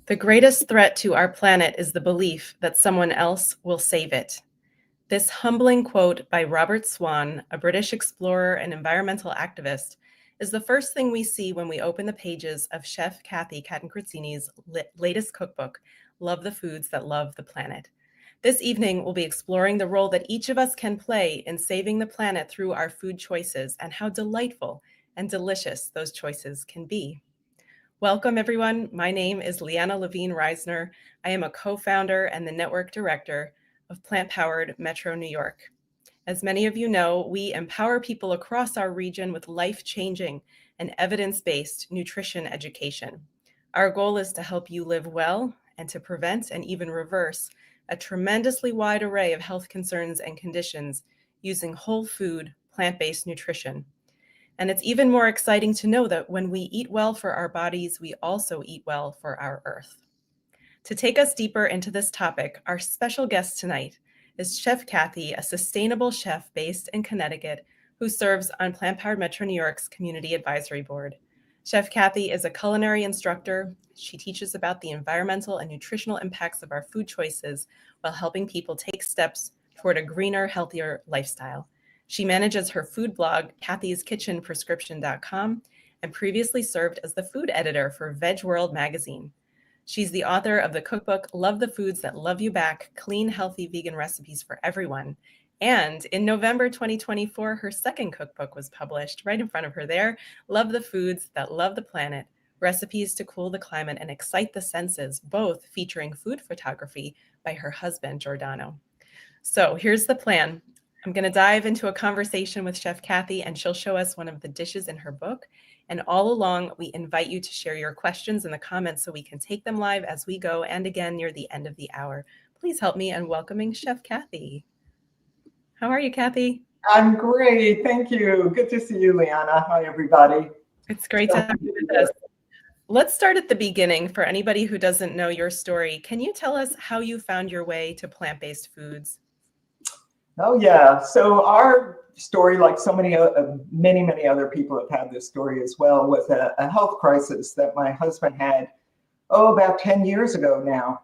The greatest threat to our planet is the belief that someone else will save it. This humbling quote by Robert Swan, a British explorer and environmental activist, is the first thing we see when we open the pages of Chef Cathy Katin-Grazzini's latest cookbook, Love the Foods That Love the Planet. This evening, we'll be exploring the role that each of us can play in saving the planet through our food choices and how delightful and delicious those choices can be. Welcome, everyone. My name is Leanna Levine-Reisner. I am a co-founder and the network director of Plant-Powered Metro New York. As many of you know, we empower people across our region with life-changing and evidence-based nutrition education. Our goal is to help you live well and to prevent and even reverse a tremendously wide array of health concerns and conditions using whole food, plant-based nutrition. And it's even more exciting to know that when we eat well for our bodies, we also eat well for our earth. To take us deeper into this topic, our special guest tonight is Chef Cathy, a sustainable chef based in Connecticut who serves on Plant-Powered Metro New York's Community Advisory Board. Chef Cathy is a culinary instructor. She teaches about the environmental and nutritional impacts of our food choices while helping people take steps toward a greener, healthier lifestyle. She manages her food blog, cathyskitchenprescription.com, and previously served as the food editor for Veg World magazine. She's the author of the cookbook, Love the Foods That Love You Back, Clean, Healthy, Vegan Recipes for Everyone. And in November 2024, her second cookbook was published right in front of her there, Love the Foods That Love the Planet, Recipes to Cool the Climate and Excite the Senses, both featuring food photography by her husband, Giordano. So here's the plan. I'm going to dive into a conversation with Chef Cathy, and she'll show us one of the dishes in her book. And all along, we invite you to share your questions in the comments so we can take them live as we go. And again, near the end of the hour, please help me in welcoming Chef Cathy. How are you, Cathy? I'm great. Thank you. Good to see you, Leanna. Hi, everybody. It's great to have you with us. Let's start at the beginning. For anybody who doesn't know your story, can you tell us how you found your way to plant-based foods? Oh, yeah. So our story, like so many other people have had this story as well, was a health crisis that my husband had, about 10 years ago now.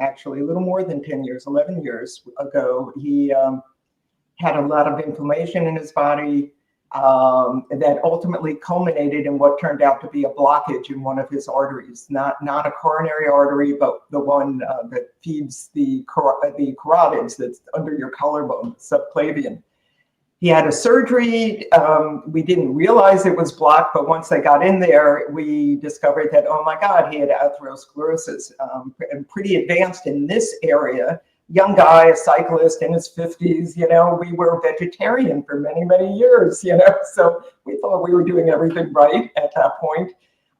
Actually, a little more than 10 years, 11 years ago. He had a lot of inflammation in his body that ultimately culminated in what turned out to be a blockage in one of his arteries, not a coronary artery, but the one that feeds the carotids that's under your collarbone, subclavian. He had a surgery. We didn't realize it was blocked, but once they got in there, we discovered that, oh my God, he had atherosclerosis, and pretty advanced in this area. Young guy, a cyclist in his 50s, we were vegetarian for many, many years, so we thought we were doing everything right at that point.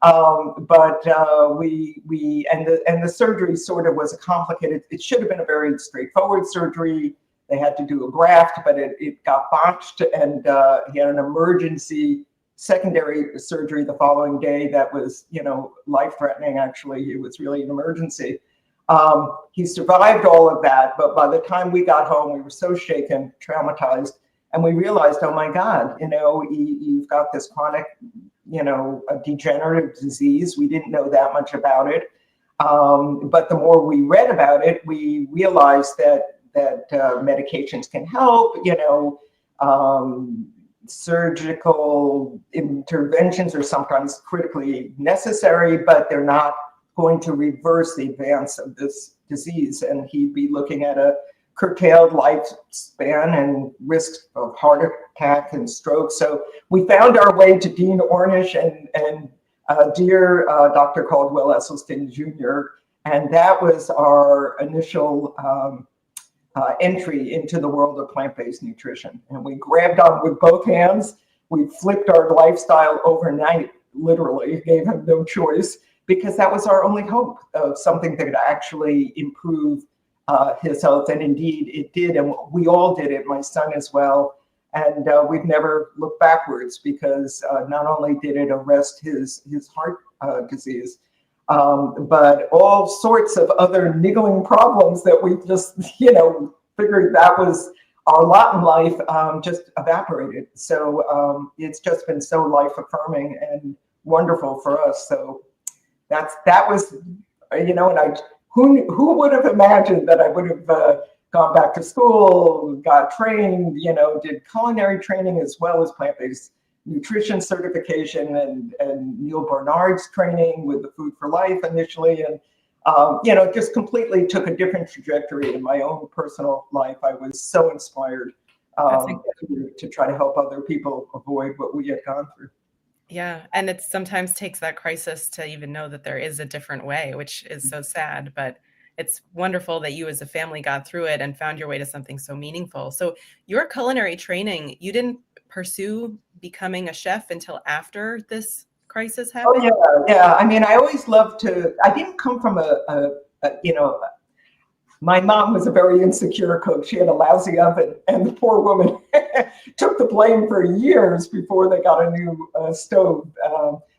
But the surgery sort of was a complicated, it should have been a very straightforward surgery. They had to do a graft, but it got botched, and he had an emergency secondary surgery the following day that was, life-threatening, actually. It was really an emergency. He survived all of that, but by the time we got home, we were so shaken, traumatized, and we realized, oh my God, you've got this chronic, a degenerative disease. We didn't know that much about it, but the more we read about it, we realized that medications can help. Surgical interventions are sometimes critically necessary, but they're not going to reverse the advance of this disease. And he'd be looking at a curtailed lifespan and risk of heart attack and stroke. So we found our way to Dean Ornish and dear Dr. Caldwell Esselstyn Jr. And that was our initial entry into the world of plant-based nutrition. And we grabbed on with both hands. We flipped our lifestyle overnight, literally, gave him no choice, because that was our only hope of something that could actually improve his health. And indeed, it did. And we all did it, my son as well. And we've never looked backwards, because not only did it arrest his heart disease, but all sorts of other niggling problems that we just, figured that was our lot in life, just evaporated. So it's just been so life affirming and wonderful for us. So that was And who would have imagined that I would have gone back to school, got trained, did culinary training as well as plant-based nutrition certification and Neil Barnard's training with the Food for Life initially. And, just completely took a different trajectory in my own personal life. I was so inspired to try to help other people avoid what we had gone through. Yeah. And it sometimes takes that crisis to even know that there is a different way, which is so sad, but it's wonderful that you as a family got through it and found your way to something so meaningful. So your culinary training, you didn't pursue becoming a chef until after this crisis happened? Oh, yeah. I mean, I always loved I didn't come from my mom was a very insecure cook. She had a lousy oven, and the poor woman took the blame for years before they got a new stove.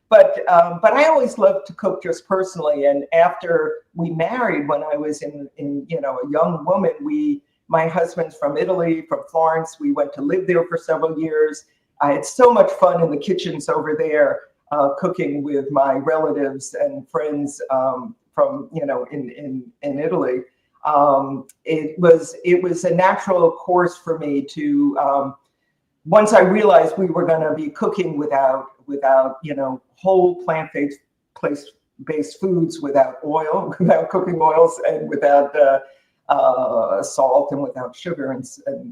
But I always loved to cook just personally. And after we married, when I was in a young woman, my husband's from Italy, from Florence. We went to live there for several years. I had so much fun in the kitchens over there, cooking with my relatives and friends from in Italy. It was a natural course for me to once I realized we were going to be cooking without whole plant-based foods, without oil, without cooking oils, and without salt and without sugar and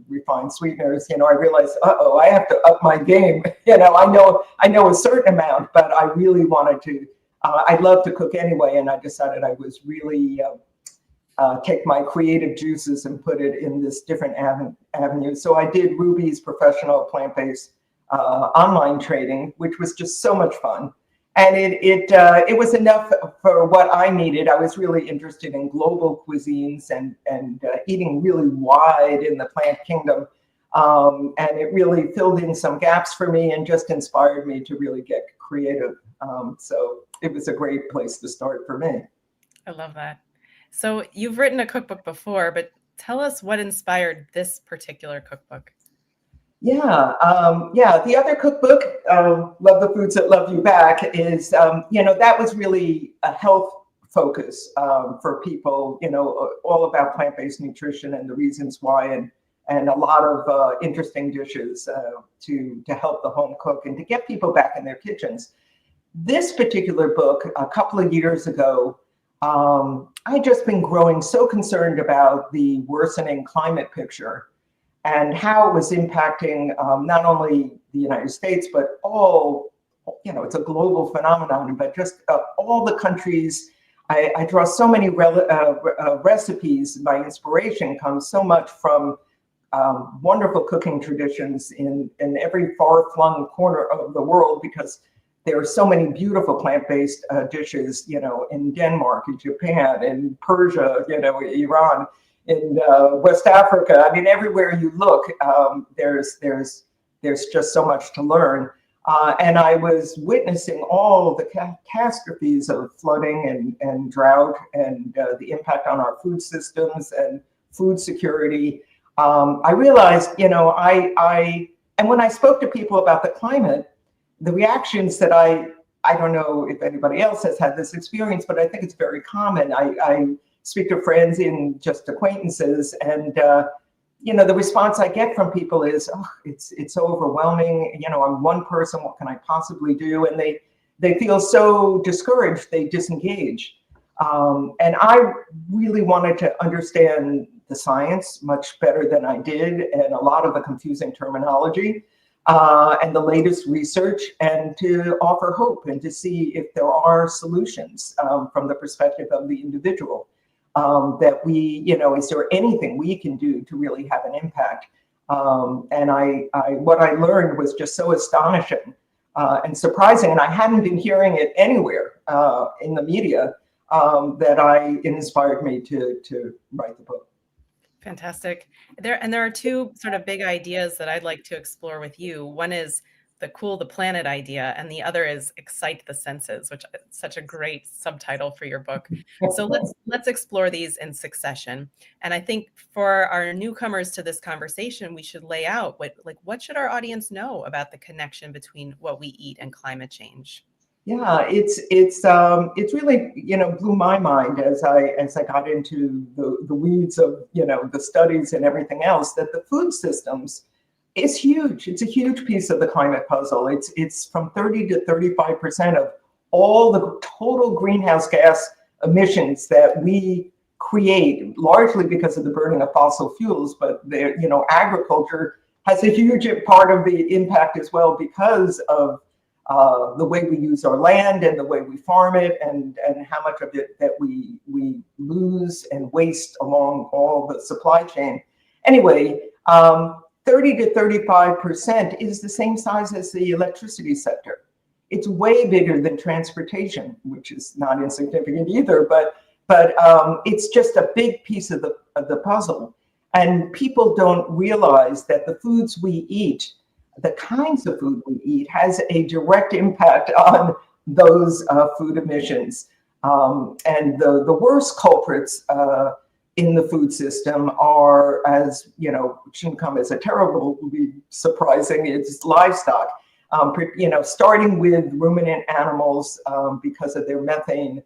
refined sweeteners. I realized, I have to up my game. I know a certain amount, but I really wanted to. I love to cook anyway, and I decided I was really take my creative juices and put it in this different avenue. So I did Ruby's professional plant-based online training, which was just so much fun. And it was enough for what I needed. I was really interested in global cuisines and eating really wide in the plant kingdom. And it really filled in some gaps for me and just inspired me to really get creative. So it was a great place to start for me. I love that. So you've written a cookbook before, but tell us what inspired this particular cookbook. Yeah. The other cookbook, Love the Foods That Love You Back, is, that was really a health focus for people, all about plant-based nutrition and the reasons why, and a lot of interesting dishes to help the home cook and to get people back in their kitchens. This particular book, a couple of years ago, I'd just been growing so concerned about the worsening climate picture and how it was impacting not only the United States, but all, it's a global phenomenon, but just all the countries. I draw so many recipes. My inspiration comes so much from wonderful cooking traditions in every far-flung corner of the world, because there are so many beautiful plant-based dishes, in Denmark, in Japan, in Persia, Iran, in West Africa. I mean, everywhere you look, there's just so much to learn. And I was witnessing all of the catastrophes of flooding and drought and the impact on our food systems and food security. I realized, and when I spoke to people about the climate, the reactions that I don't know if anybody else has had this experience, but I think it's very common. I speak to friends in just acquaintances, and the response I get from people is, "Oh, it's so overwhelming. I'm one person. What can I possibly do?" And they feel so discouraged, they disengage. And I really wanted to understand the science much better than I did, and a lot of the confusing terminology. And the latest research, and to offer hope and to see if there are solutions from the perspective of the individual. That is there anything we can do to really have an impact? And what I learned was just so astonishing and surprising, and I hadn't been hearing it anywhere in the media, that it inspired me to write the book. Fantastic. There are two sort of big ideas that I'd like to explore with you. One is the cool the planet idea, and the other is excite the senses, which is such a great subtitle for your book. So let's explore these in succession. And I think for our newcomers to this conversation, we should lay out what should our audience know about the connection between what we eat and climate change? Yeah, it's really, blew my mind as I got into the weeds of, the studies and everything else, that the food systems is huge. It's a huge piece of the climate puzzle. It's from 30 to 35% of all the total greenhouse gas emissions that we create, largely because of the burning of fossil fuels, but agriculture has a huge part of the impact as well, because of the way we use our land and the way we farm it, and how much of it that we lose and waste along all the supply chain. Anyway, 30 to 35% is the same size as the electricity sector. It's way bigger than transportation, which is not insignificant either, but it's just a big piece of the puzzle. And people don't realize that the foods we eat, the kinds of food we eat, has a direct impact on those food emissions. And the worst culprits in the food system are, as shouldn't come as a terribly surprising, it's livestock. Starting with ruminant animals, because of their methane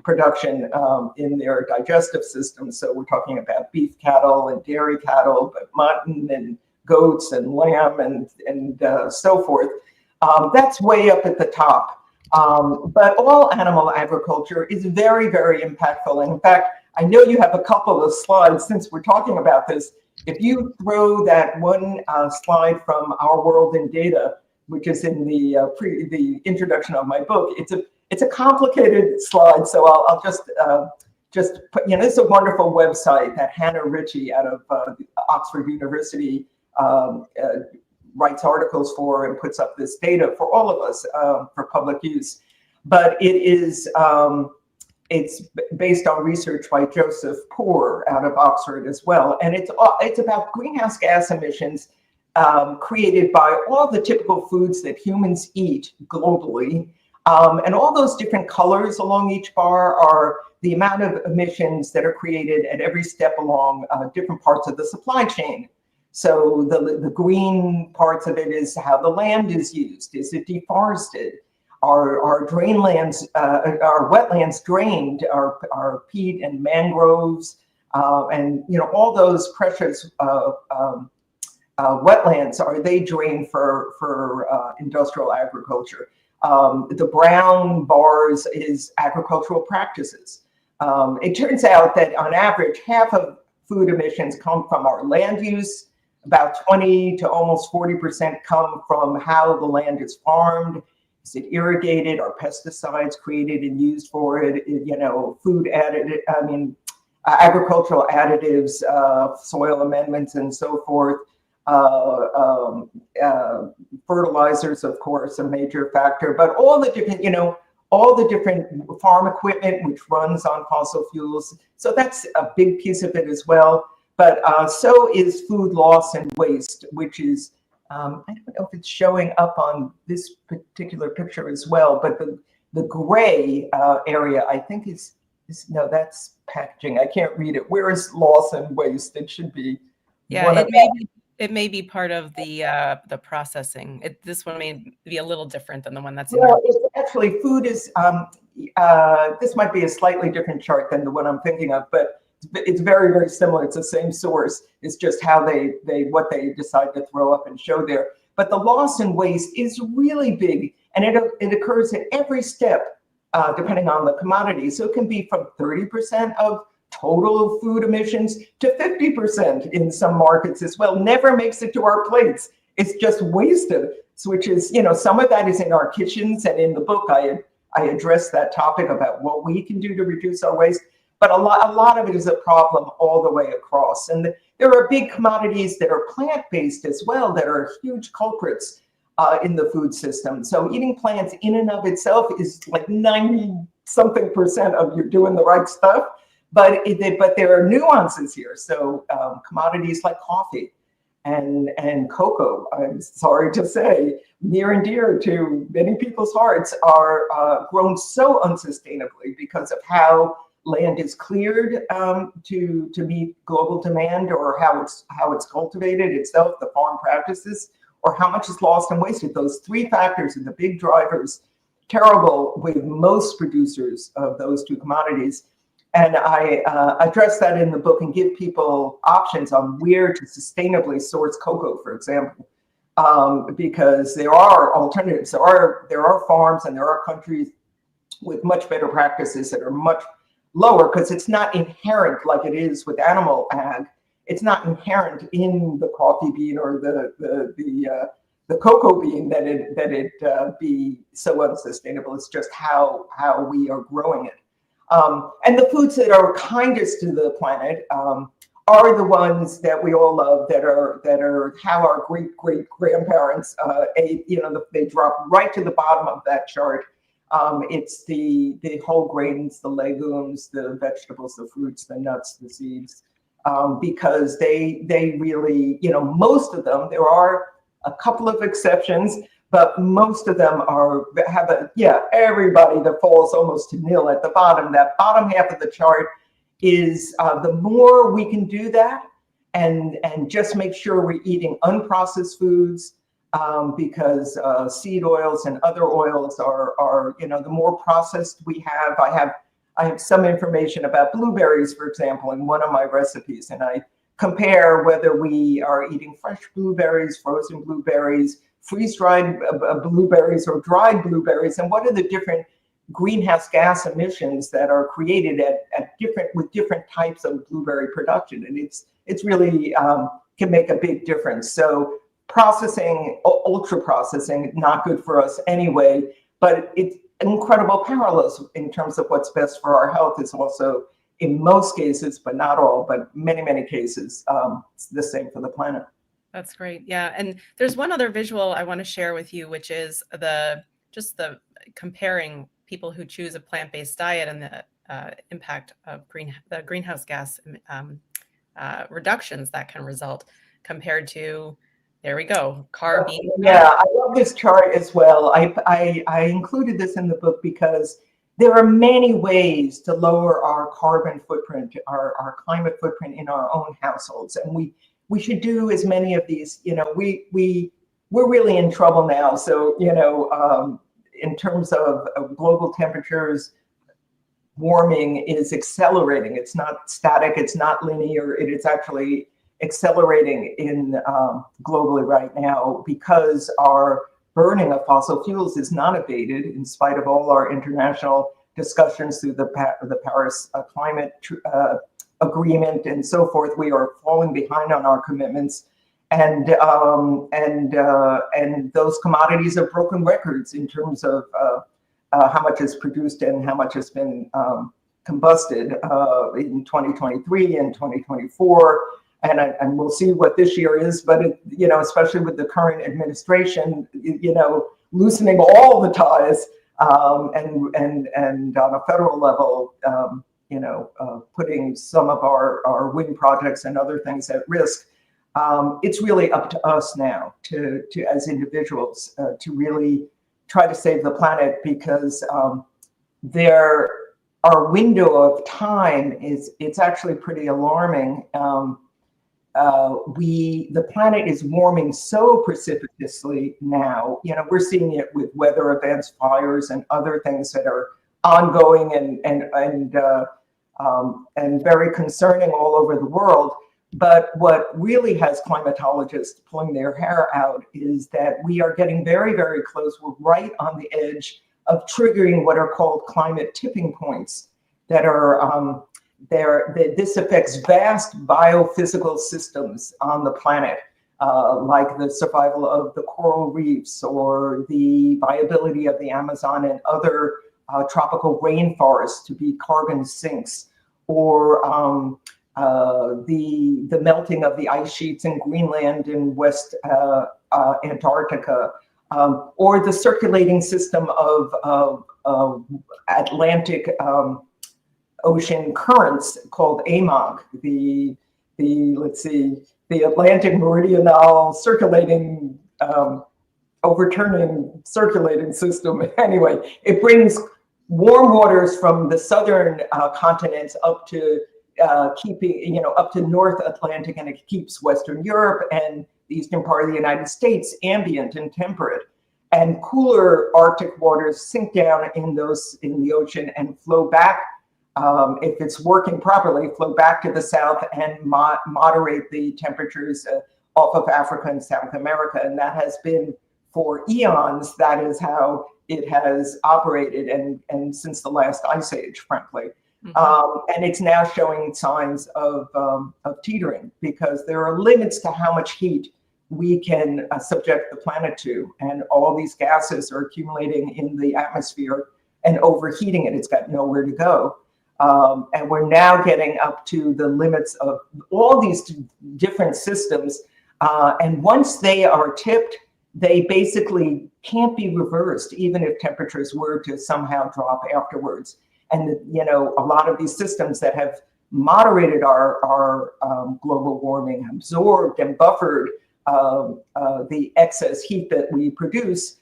production in their digestive system. So we're talking about beef cattle and dairy cattle, but mutton and goats and lamb and so forth. That's way up at the top. But all animal agriculture is very, very impactful. And in fact, I know you have a couple of slides since we're talking about this. If you throw that one slide from Our World in Data, which is in the introduction of my book, it's a complicated slide. So I'll just put, this is a wonderful website that Hannah Ritchie out of Oxford University writes articles for and puts up this data for all of us for public use. But it's based on research by Joseph Poor out of Oxford as well. And it's about greenhouse gas emissions created by all the typical foods that humans eat globally. And all those different colors along each bar are the amount of emissions that are created at every step along different parts of the supply chain. So the green parts of it is how the land is used. Is it deforested? Are drainlands, are wetlands drained? Are peat and mangroves and all those precious wetlands, are they drained for industrial agriculture? The brown bars is agricultural practices. It turns out that on average, half of food emissions come from our land use. About 20 to almost 40% come from how the land is farmed. Is it irrigated? Are pesticides created and used for it? Food added, agricultural additives, soil amendments, and so forth. Fertilizers, of course, a major factor, but all the different farm equipment which runs on fossil fuels. So that's a big piece of it as well. But so is food loss and waste, which is, I don't know if it's showing up on this particular picture as well, but the gray area, I think no, that's packaging. I can't read it. Where is loss and waste? It should be. Yeah, it may be part of the processing. This one may be a little different than the one that's in Well, it's actually, food is, this might be a slightly different chart than the one I'm thinking of, but it's very, very similar. It's the same source. It's just how what they decide to throw up and show there. But the loss and waste is really big, and it occurs at every step, depending on the commodity. So it can be from 30% of total food emissions to 50% in some markets as well. Never makes it to our plates. It's just wasted. So which is, some of that is in our kitchens, and in the book I address that topic about what we can do to reduce our waste. But a lot of it is a problem all the way across. And there are big commodities that are plant-based as well that are huge culprits in the food system. So eating plants in and of itself is like 90-something% of you're doing the right stuff. But there are nuances here. So commodities like coffee and cocoa, I'm sorry to say, near and dear to many people's hearts, are grown so unsustainably because of how land is cleared to meet global demand, or how it's cultivated itself, the farm practices, or how much is lost and wasted. Those three factors are the big drivers terrible with most producers of those two commodities. And I address that in the book and give people options on where to sustainably source cocoa, for example, because there are alternatives. There are farms and there are countries with much better practices that are much lower, because it's not inherent like it is with animal ag. It's not inherent in the coffee bean or the cocoa bean that it be so unsustainable. It's just how we are growing it. And the foods that are kindest to the planet are the ones that we all love, that are how our great grandparents ate. You know, they drop right to the bottom of that chart. It's the whole grains, the legumes, the vegetables, the fruits, the nuts, the seeds, because they really, you know, most of them, there are a couple of exceptions, but most of them everybody that falls almost to nil at the bottom. That bottom half of the chart is the more we can do that and just make sure we're eating unprocessed foods, because seed oils and other oils are, you know, the more processed we have. I have some information about blueberries, for example, in one of my recipes, and I compare whether we are eating fresh blueberries, frozen blueberries, freeze-dried blueberries, or dried blueberries, and what are the different greenhouse gas emissions that are created with different types of blueberry production. And it's really can make a big difference. So processing, ultra processing, not good for us anyway, but it's incredible parallels in terms of what's best for our health. Is also, in most cases, but not all, but many cases, it's the same for the planet. That's great. Yeah. And there's one other visual I want to share with you, which is the comparing people who choose a plant-based diet and the impact of the greenhouse gas reductions that can result compared to, there we go, carb. Yeah, I love this chart as well. I included this in the book because there are many ways to lower our carbon footprint, our climate footprint in our own households, and we should do as many of these. You know, we're really in trouble now. So, you know, in terms of global temperatures, warming is accelerating. It's not static. It's not linear. It is actually accelerating in globally right now, because our burning of fossil fuels is not abated in spite of all our international discussions through the Paris climate agreement and so forth. We are falling behind on our commitments, and those commodities have broken records in terms of how much is produced and how much has been combusted in 2023 and 2024. And we'll see what this year is, but you know, especially with the current administration, you know, loosening all the ties, and on a federal level, you know, putting some of our wind projects and other things at risk. It's really up to us now to as individuals to really try to save the planet, because our window of time it's actually pretty alarming. The planet is warming so precipitously now. You know, we're seeing it with weather events, fires, and other things that are ongoing and very concerning all over the world. But what really has climatologists pulling their hair out is that we are getting very close. We're right on the edge of triggering what are called climate tipping points that are this affects vast biophysical systems on the planet, like the survival of the coral reefs, or the viability of the Amazon and other tropical rainforests to be carbon sinks, or the melting of the ice sheets in Greenland and West Antarctica, or the circulating system of Atlantic ocean currents called AMOG, the Atlantic Meridional circulating overturning circulating system. Anyway, it brings warm waters from the southern continents up to up to North Atlantic, and it keeps Western Europe and the eastern part of the United States ambient and temperate. and cooler Arctic waters sink down in the ocean and flow back. If it's working properly, flow back to the south and moderate the temperatures off of Africa and South America. And that has been for eons. That is how it has operated, and since the last ice age, frankly. And it's now showing signs of teetering, because there are limits to how much heat we can subject the planet to. And all these gases are accumulating in the atmosphere and overheating it. It's got nowhere to go. And we're now getting up to the limits of all these different systems. And once they are tipped, they basically can't be reversed, even if temperatures were to somehow drop afterwards. And, a lot of these systems that have moderated our global warming, absorbed and buffered the excess heat that we produce,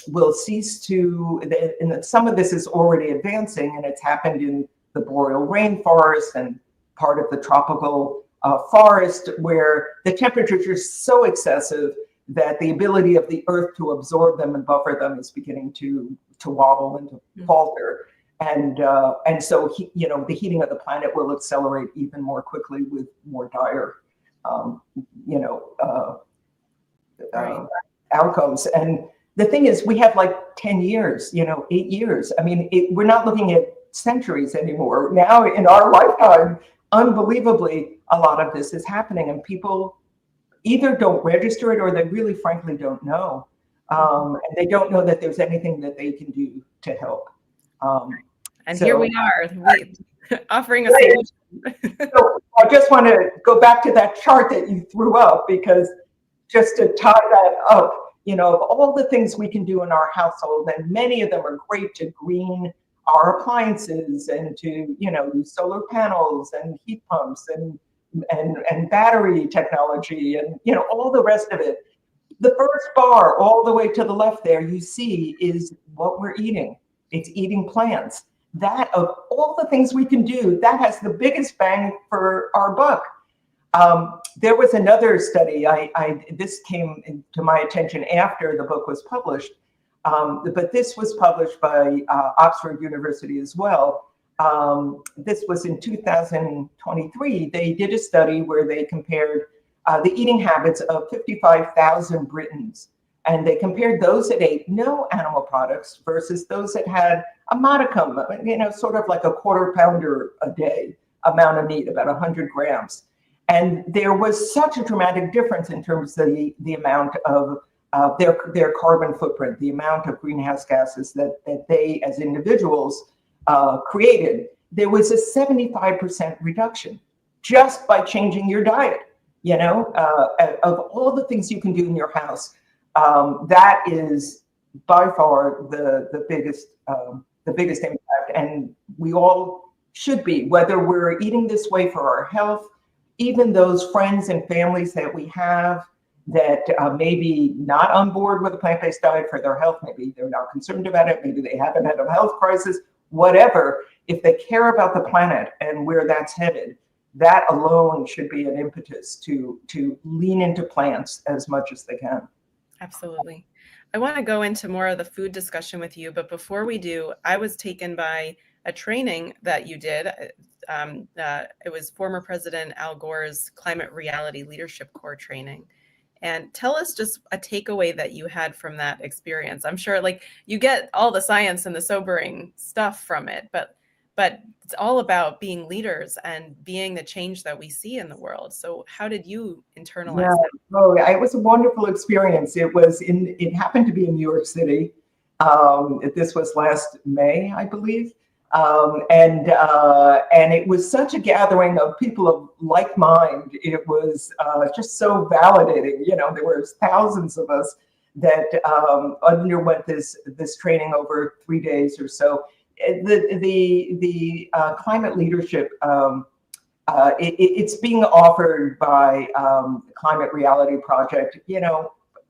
will cease to, and some of this is already advancing, and it's happened in the boreal rainforest and part of the tropical forest, where the temperatures are so excessive that the ability of the earth to absorb them and buffer them is beginning to wobble and to falter. And so, the heating of the planet will accelerate even more quickly with more dire, outcomes. And the thing is, we have like 10 years, 8 years. I mean, we're not looking at centuries anymore. Now, in our lifetime, unbelievably, a lot of this is happening, and people either don't register it, or they really, frankly, don't know. And they don't know that there's anything that they can do to help. And so, here we are, offering a solution. So I just want to go back to that chart that you threw up, because just to tie that up, of all the things we can do in our household, and many of them are great to green our appliances and to, use solar panels and heat pumps and battery technology and, all the rest of it. The first bar all the way to the left there, you see, is what we're eating. It's eating plants. That, of all the things we can do, that has the biggest bang for our buck. There was another study, this came to my attention after the book was published, but this was published by Oxford University as well. This was in 2023. They did a study where they compared the eating habits of 55,000 Britons. And they compared those that ate no animal products versus those that had a modicum, sort of like a quarter pounder a day amount of meat, about 100 grams. And there was such a dramatic difference in terms of the amount of their carbon footprint, the amount of greenhouse gases that they as individuals created. There was a 75% reduction just by changing your diet, of all the things you can do in your house. That is by far the biggest impact, and we all should be, whether we're eating this way for our health, even those friends and families that we have that may be not on board with a plant-based diet for their health. Maybe they're not concerned about it. Maybe they haven't had a health crisis, whatever. If they care about the planet and where that's headed, that alone should be an impetus to lean into plants as much as they can. Absolutely. I want to go into more of the food discussion with you, but before we do, I was taken by a training that you did. It was former President Al Gore's Climate Reality Leadership Core training. And tell us just a takeaway that you had from that experience. I'm sure you get all the science and the sobering stuff from it, but it's all about being leaders and being the change that we see in the world. So how did you internalize that? Oh, it was a wonderful experience. It happened to be in New York City. This was last May, I believe. And it was such a gathering of people of like mind. It was just so validating. There were thousands of us that underwent this training over 3 days or so. The climate leadership, it's being offered by Climate Reality Project,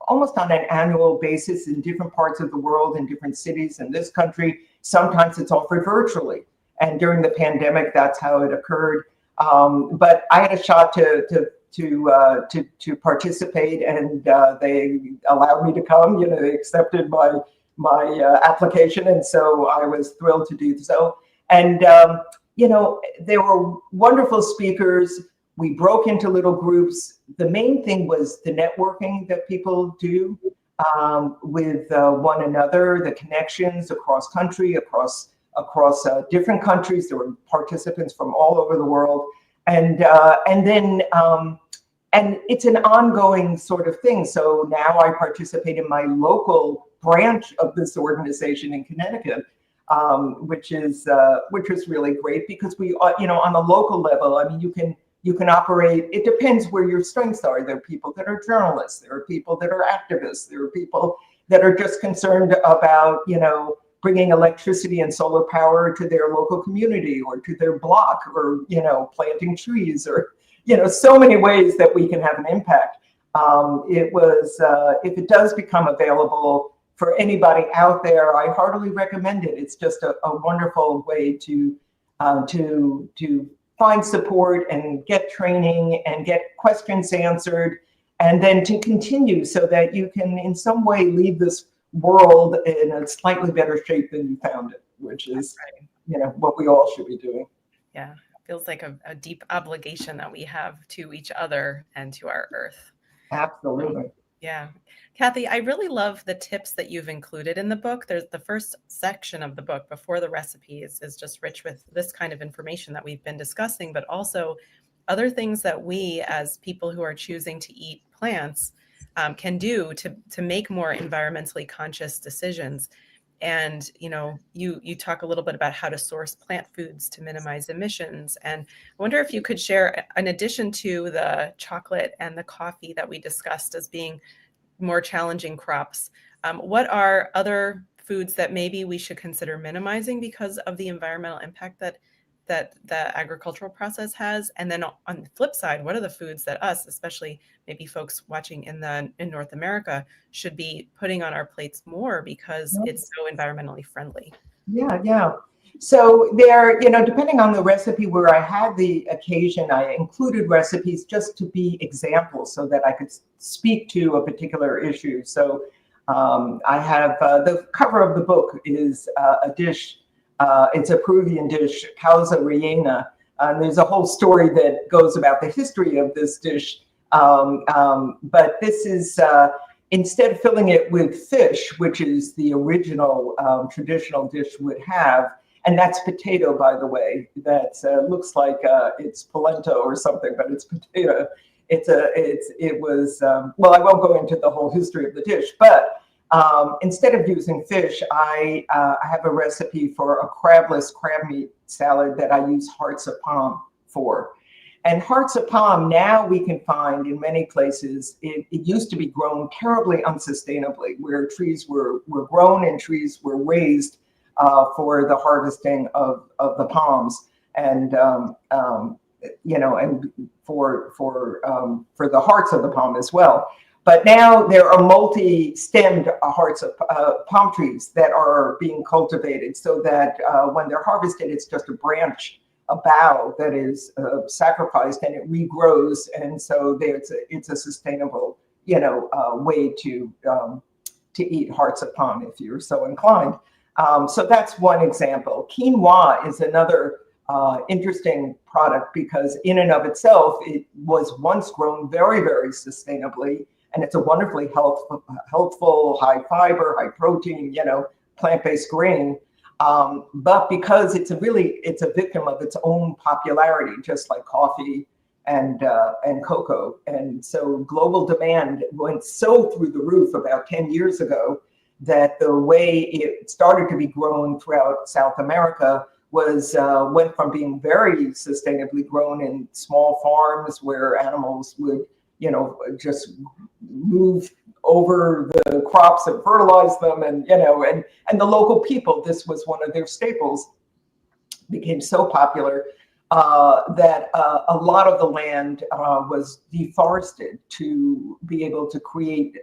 almost on an annual basis in different parts of the world, in different cities in this country. Sometimes it's offered virtually. And during the pandemic, that's how it occurred. But I had a shot to to participate, and they allowed me to come. They accepted my application, and so I was thrilled to do so. And there were wonderful speakers. We broke into little groups. The main thing was the networking that people do with one another, the connections across country, across different countries. There were participants from all over the world, and then it's an ongoing sort of thing. So now I participate in my local branch of this organization in Connecticut, which is really great, because we, on a local level, I mean, you can operate. It depends where your strengths are. There are people that are journalists. There are people that are activists. There are people that are just concerned about, bringing electricity and solar power to their local community or to their block, or, planting trees, or, so many ways that we can have an impact. If it does become available for anybody out there, I heartily recommend it. It's just a wonderful way to find support and get training and get questions answered, and then to continue so that you can in some way leave this world in a slightly better shape than you found it, which is, what we all should be doing. Yeah, feels like a deep obligation that we have to each other and to our earth. Absolutely. Yeah. Cathy, I really love the tips that you've included in the book. There's the first section of the book before the recipes is just rich with this kind of information that we've been discussing, but also other things that we as people who are choosing to eat plants can do to make more environmentally conscious decisions. And, you talk a little bit about how to source plant foods to minimize emissions. And I wonder if you could share, in addition to the chocolate and the coffee that we discussed as being more challenging crops, what are other foods that maybe we should consider minimizing because of the environmental impact that the agricultural process has? And then on the flip side, what are the foods that us, especially maybe folks watching in North America, should be putting on our plates more because it's so environmentally friendly? Yeah. So there, depending on the recipe where I had the occasion, I included recipes just to be examples so that I could speak to a particular issue. So I have the cover of the book is a dish. It's a Peruvian dish, causa rellena. There's a whole story that goes about the history of this dish. But this is, instead of filling it with fish, which is the original traditional dish would have, and that's potato, by the way, that looks like it's polenta or something, but it's potato. Well, I won't go into the whole history of the dish, but instead of using fish, I have a recipe for a crabless crab meat salad that I use hearts of palm for. And hearts of palm now we can find in many places. It used to be grown terribly unsustainably, where trees were grown and trees were raised for the harvesting of the palms, and and for the hearts of the palm as well. But now there are multi-stemmed hearts of palm trees that are being cultivated, so that when they're harvested, it's just a branch, a bough that is sacrificed, and it regrows, and so it's a sustainable way to eat hearts of palm if you're so inclined. So that's one example. Quinoa is another interesting product, because in and of itself, it was once grown very, very sustainably, and it's a wonderfully healthful, high fiber, high protein, plant-based grain. But because it's a victim of its own popularity, just like coffee and cocoa. And so global demand went so through the roof about 10 years ago that the way it started to be grown throughout South America went from being very sustainably grown in small farms where animals would, just move over the crops and fertilize them, and the local people, this was one of their staples, became so popular that a lot of the land was deforested to be able to create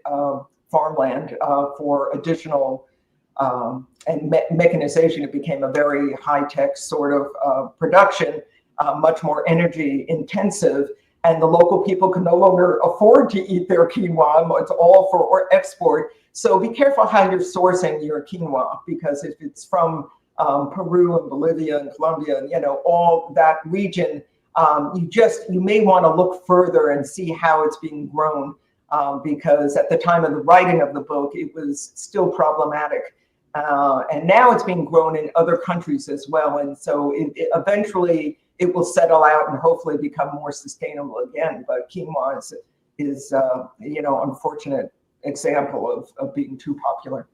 farmland for additional and mechanization. It became a very high-tech sort of production, much more energy intensive. and the local people can no longer afford to eat their quinoa. It's all for export. So be careful how you're sourcing your quinoa, because if it's from Peru and Bolivia and Colombia and, all that region, you may want to look further and see how it's being grown, because at the time of the writing of the book, it was still problematic. And now it's being grown in other countries as well. And so eventually it will settle out and hopefully become more sustainable again. But quinoa is unfortunate example of being too popular.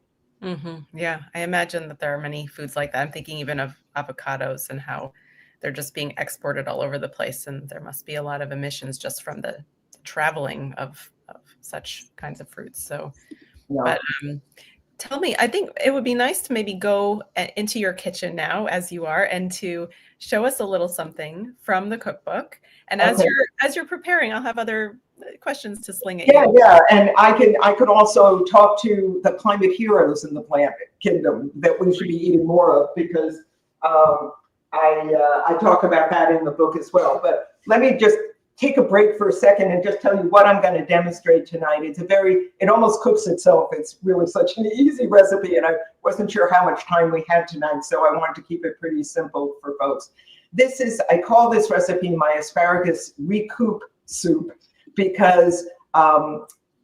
Mm-hmm. Yeah, I imagine that there are many foods like that. I'm thinking even of avocados and how they're just being exported all over the place. And there must be a lot of emissions just from the traveling of such kinds of fruits. So, Yeah. but tell me, I think it would be nice to maybe go into your kitchen now, as you are, and to show us a little something from the cookbook. And Okay. as you're preparing, I'll have other questions to sling at you. Yeah, and I could also talk to the climate heroes in the plant kingdom that we should be eating more of, because I talk about that in the book as well. But let me just take a break for a second and just tell you what I'm going to demonstrate tonight. It almost cooks itself. It's really such an easy recipe, and I wasn't sure how much time we had tonight, so I wanted to keep it pretty simple for folks. I call this recipe my asparagus recoup soup, because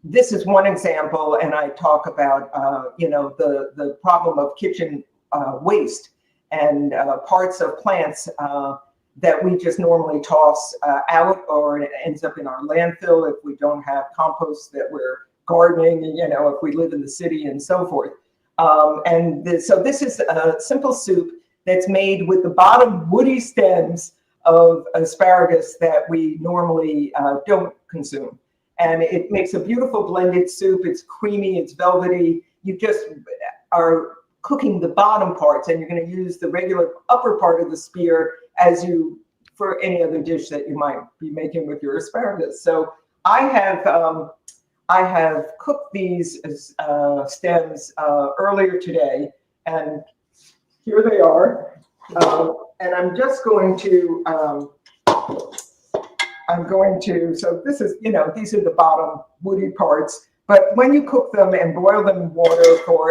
this is one example, and I talk about the problem of kitchen waste and parts of plants that we just normally toss out, or it ends up in our landfill if we don't have compost that we're gardening, if we live in the city and so forth. So this is a simple soup that's made with the bottom woody stems of asparagus that we normally don't consume. And it makes a beautiful blended soup. It's creamy, it's velvety. You just are cooking the bottom parts, and you're going to use the regular upper part of the spear for any other dish that you might be making with your asparagus. So I have cooked these stems earlier today, and here they are. And I'm just going to, so this is, these are the bottom woody parts. But when you cook them and boil them in water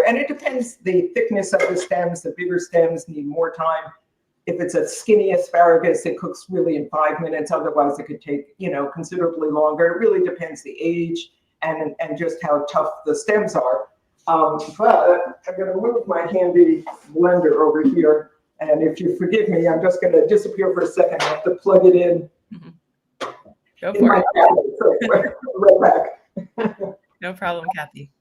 and it depends the thickness of the stems, the bigger stems need more time. If it's a skinny asparagus, it cooks really in 5 minutes. Otherwise, it could take, considerably longer. It really depends the age and just how tough the stems are. But I'm going to move my handy blender over here. And if you forgive me, I'm just going to disappear for a second. I have to plug it in. Mm-hmm. Go for it. Right back. No problem, Cathy.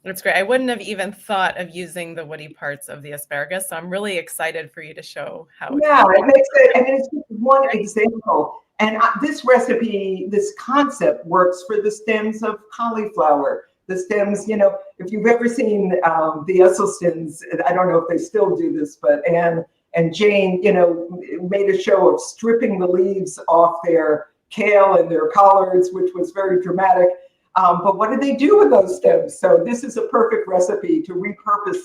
That's great. I wouldn't have even thought of using the woody parts of the asparagus, so I'm really excited for you to show how. Yeah, it makes it, and it's just one example. And this recipe, this concept works for the stems of cauliflower. The stems, if you've ever seen the Esselstyns, I don't know if they still do this, but Anne and Jane, made a show of stripping the leaves off their kale and their collards, which was very dramatic. But what do they do with those stems? So this is a perfect recipe to repurpose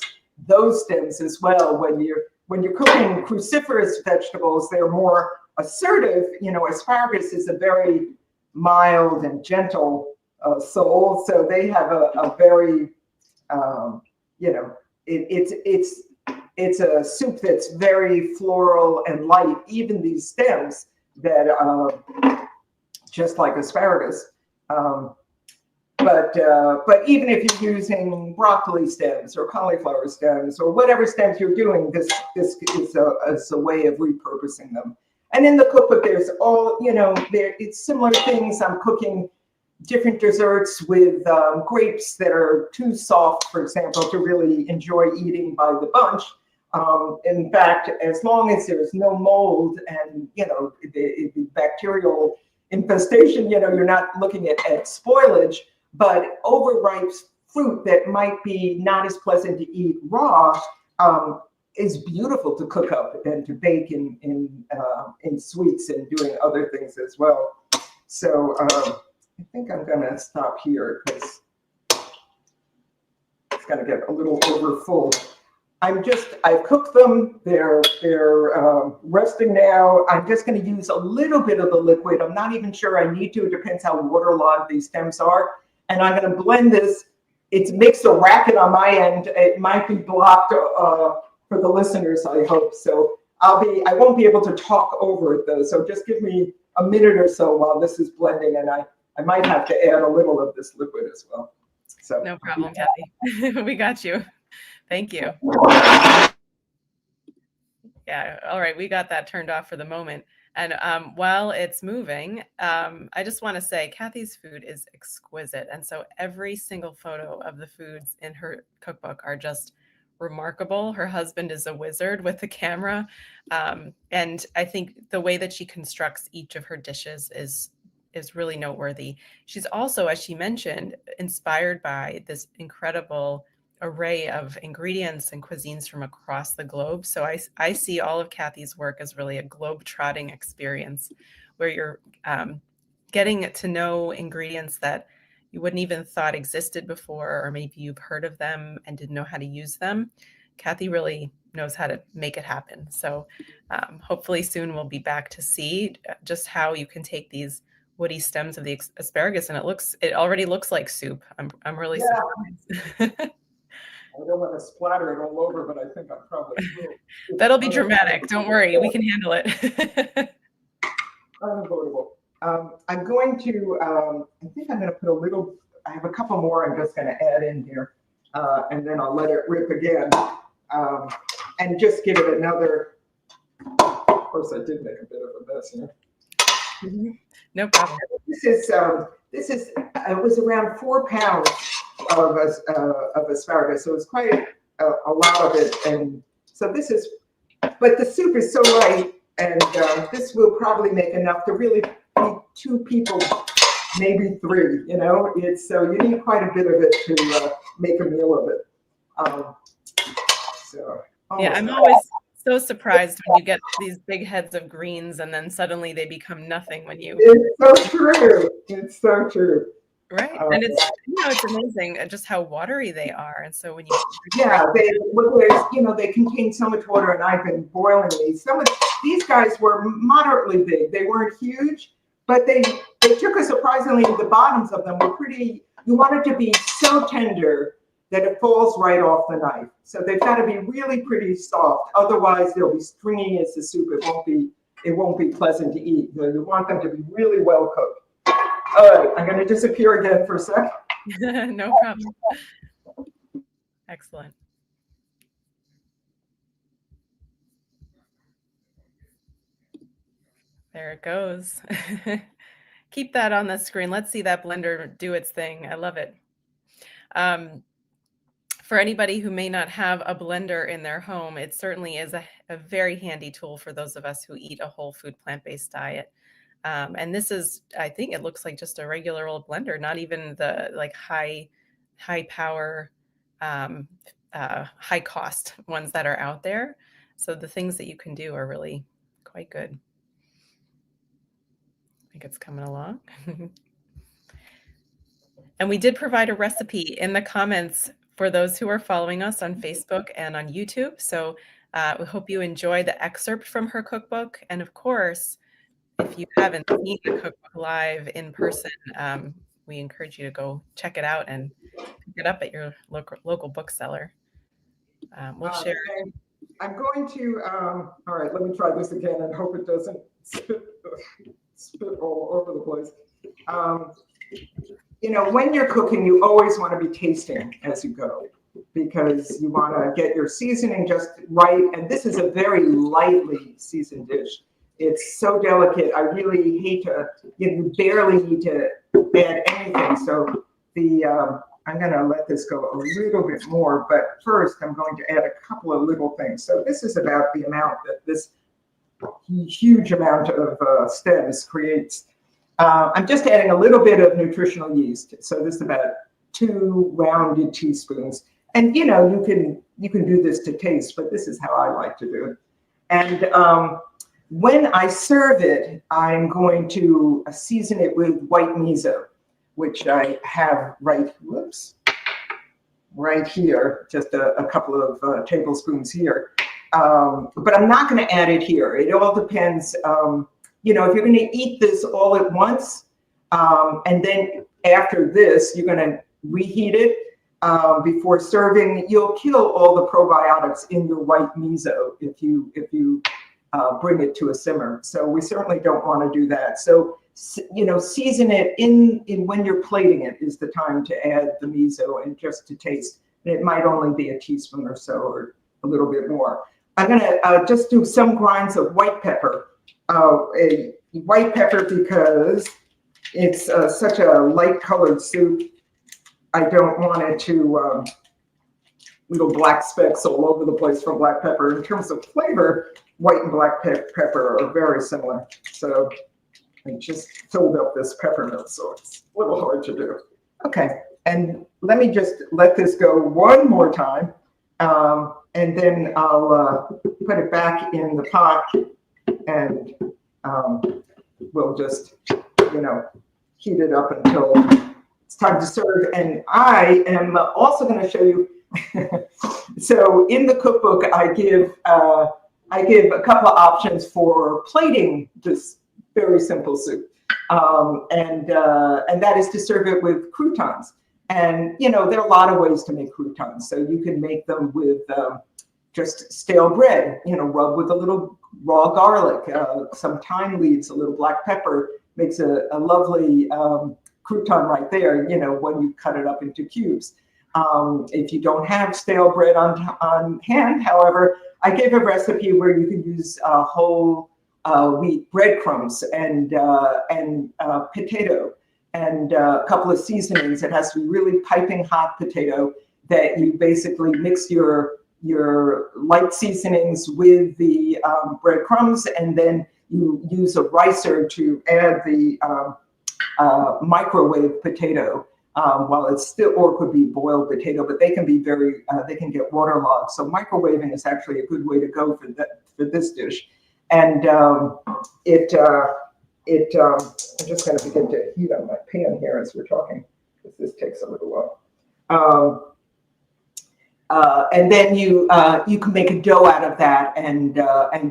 those stems as well. When you're cooking cruciferous vegetables, they're more assertive. Asparagus is a very mild and gentle soul, so they have a very, it's a soup that's very floral and light. Even these stems that, just like asparagus. But even if you're using broccoli stems or cauliflower stems or whatever stems you're doing, this is a way of repurposing them. And in the cookbook, there's all, it's similar things. I'm cooking different desserts with grapes that are too soft, for example, to really enjoy eating by the bunch. In fact, as long as there's no mold and, the bacterial infestation, you're not looking at spoilage. But overripe fruit that might be not as pleasant to eat raw is beautiful to cook up and to bake in sweets and doing other things as well. So I think I'm going to stop here because it's going to get a little over full. I've cooked them. They're resting now. I'm just going to use a little bit of the liquid. I'm not even sure I need to. It depends how waterlogged these stems are. And I'm going to blend this. It's mixed a racket on my end. It might be blocked for the listeners, I hope. So I won't be able to talk over it though. So just give me a minute or so while this is blending, and I might have to add a little of this liquid as well. So no problem, Cathy. We got you. Thank you. Yeah, all right, we got that turned off for the moment. And while it's moving, I just want to say Cathy's food is exquisite. And so every single photo of the foods in her cookbook are just remarkable. Her husband is a wizard with the camera. And I think the way that she constructs each of her dishes is really noteworthy. She's also, as she mentioned, inspired by this incredible array of ingredients and cuisines from across the globe. So I see all of Cathy's work as really a globe-trotting experience where you're getting to know ingredients that you wouldn't even thought existed before, or maybe you've heard of them and didn't know how to use them. Cathy really knows how to make it happen. So hopefully soon we'll be back to see just how you can take these woody stems of the asparagus and it already looks like soup. I'm really surprised. I don't want to splatter it all over, but I think I probably will. That'll be dramatic. Don't worry. We can handle it. Unavoidable. I'm going to, I think I'm going to put a little, I have a couple more I'm just going to add in here. And then I'll let it rip again. And just give it another, of course I did make a bit of a mess here. No problem. This is, it was around 4 pounds of asparagus, so it's quite a lot of it. And so this is, but the soup is so light, and this will probably make enough to really feed 2 people, maybe 3. You know, it's so you need quite a bit of it to make a meal of it. Yeah, I'm always so surprised when you get these big heads of greens and then suddenly they become nothing when you. It's so true. It's so true. Right, and it's it's amazing just how watery they are, and so when you they contain so much water, and I've been boiling these. These guys were moderately big. They weren't huge, but they took us surprisingly. The bottoms of them were pretty. You want it to be so tender that it falls right off the knife. So they've got to be really pretty soft. Otherwise, they'll be stringy as the soup. It won't be pleasant to eat. You want them to be really well cooked. All right, I'm going to disappear again for a sec. No problem. Excellent. There it goes. Keep that on the screen. Let's see that blender do its thing. I love it. For anybody who may not have a blender in their home, it certainly is a very handy tool for those of us who eat a whole food plant-based diet. And this is, I think it looks like just a regular old blender, not even the like high power, high cost ones that are out there. So the things that you can do are really quite good. I think it's coming along. And we did provide a recipe in the comments for those who are following us on Facebook and on YouTube. So we hope you enjoy the excerpt from her cookbook. And of course, if you haven't seen the cookbook live in person, we encourage you to go check it out and pick it up at your local bookseller. We'll share. I'm going to, all right, let me try this again and hope it doesn't spit all over the place. When you're cooking, you always want to be tasting as you go, because you want to get your seasoning just right. And this is a very lightly seasoned dish. It's so delicate. I really hate to, you barely need to add anything. So I'm going to let this go a little bit more, but first I'm going to add a couple of little things. So this is about the amount that this huge amount of stems creates. I'm just adding a little bit of nutritional yeast. So this is about 2 rounded teaspoons. And you can do this to taste, but this is how I like to do it. And when I serve it, I'm going to season it with white miso, which I have right. Whoops. right here, just a couple of tablespoons here. But I'm not going to add it here. It all depends. You know, if you're going to eat this all at once, and then after this, you're going to reheat it before serving, you'll kill all the probiotics in your white miso if you bring it to a simmer. So we certainly don't want to do that. So, you know, season it in when you're plating it is the time to add the miso and just to taste. And it might only be a teaspoon or so, or a little bit more. I'm gonna just do some grinds of white pepper. A white pepper because it's such a light colored soup. I don't want it to little black specks all over the place from black pepper. In terms of flavor, white and black pepper are very similar. So I just filled up this peppermint, so it's a little hard to do. Okay, and let me just let this go one more time, and then I'll put it back in the pot, and we'll just, you know, heat it up until it's time to serve. And I am also going to show you. So in the cookbook, I give a couple of options for plating this very simple soup, and that is to serve it with croutons. And you know, there are a lot of ways to make croutons. So you can make them with just stale bread, you know, rub with a little raw garlic, some thyme leaves, a little black pepper, makes a lovely crouton right there, you know, when you cut it up into cubes. If you don't have stale bread on hand, however, I gave a recipe where you can use whole wheat breadcrumbs and potato and a couple of seasonings. It has to be really piping hot potato that you basically mix your light seasonings with the breadcrumbs, and then you use a ricer to add the microwave potato while it's still, or it could be boiled potato, but they can be they can get waterlogged. So microwaving is actually a good way to go for this dish. And I'm just going to begin to heat up my pan here as we're talking, because this takes a little while. And then you can make a dough out of that and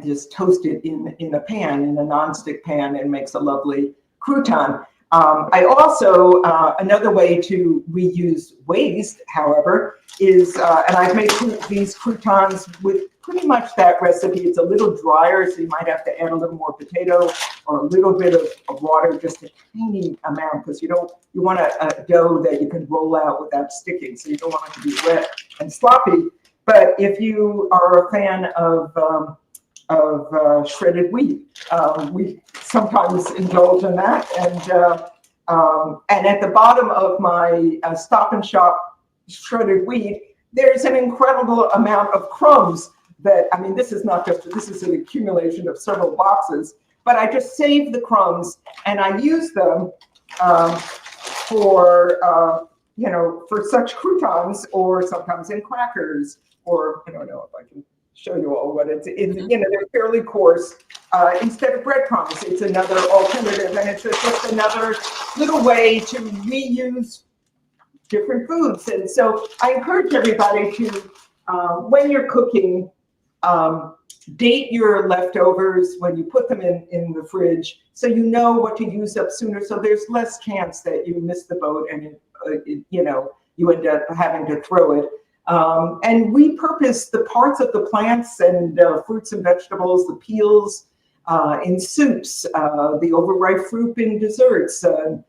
just toast it in a pan, in a nonstick pan, and makes a lovely crouton. I also, another way to reuse waste, however, is, and I've made these croutons with pretty much that recipe. It's a little drier, so you might have to add a little more potato or a little bit of water, just a tiny amount, because you want a dough that you can roll out without sticking, so you don't want it to be wet and sloppy. But if you are a fan of shredded wheat, we sometimes indulge in that. And at the bottom of my Stop and Shop shredded wheat, there's an incredible amount of crumbs that, I mean, this is an accumulation of several boxes, but I just save the crumbs and I use them for, you know, for such croutons, or sometimes in crackers, or I don't know if I can show you all what it's you know, they're fairly coarse. Instead of breadcrumbs, it's another alternative, and it's just another little way to reuse different foods. And so I encourage everybody to, when you're cooking, date your leftovers when you put them in the fridge, so you know what to use up sooner, so there's less chance that you miss the boat and you know, you end up having to throw it. And repurpose the parts of the plants and fruits and vegetables, the peels in soups, the overripe fruit in desserts. So,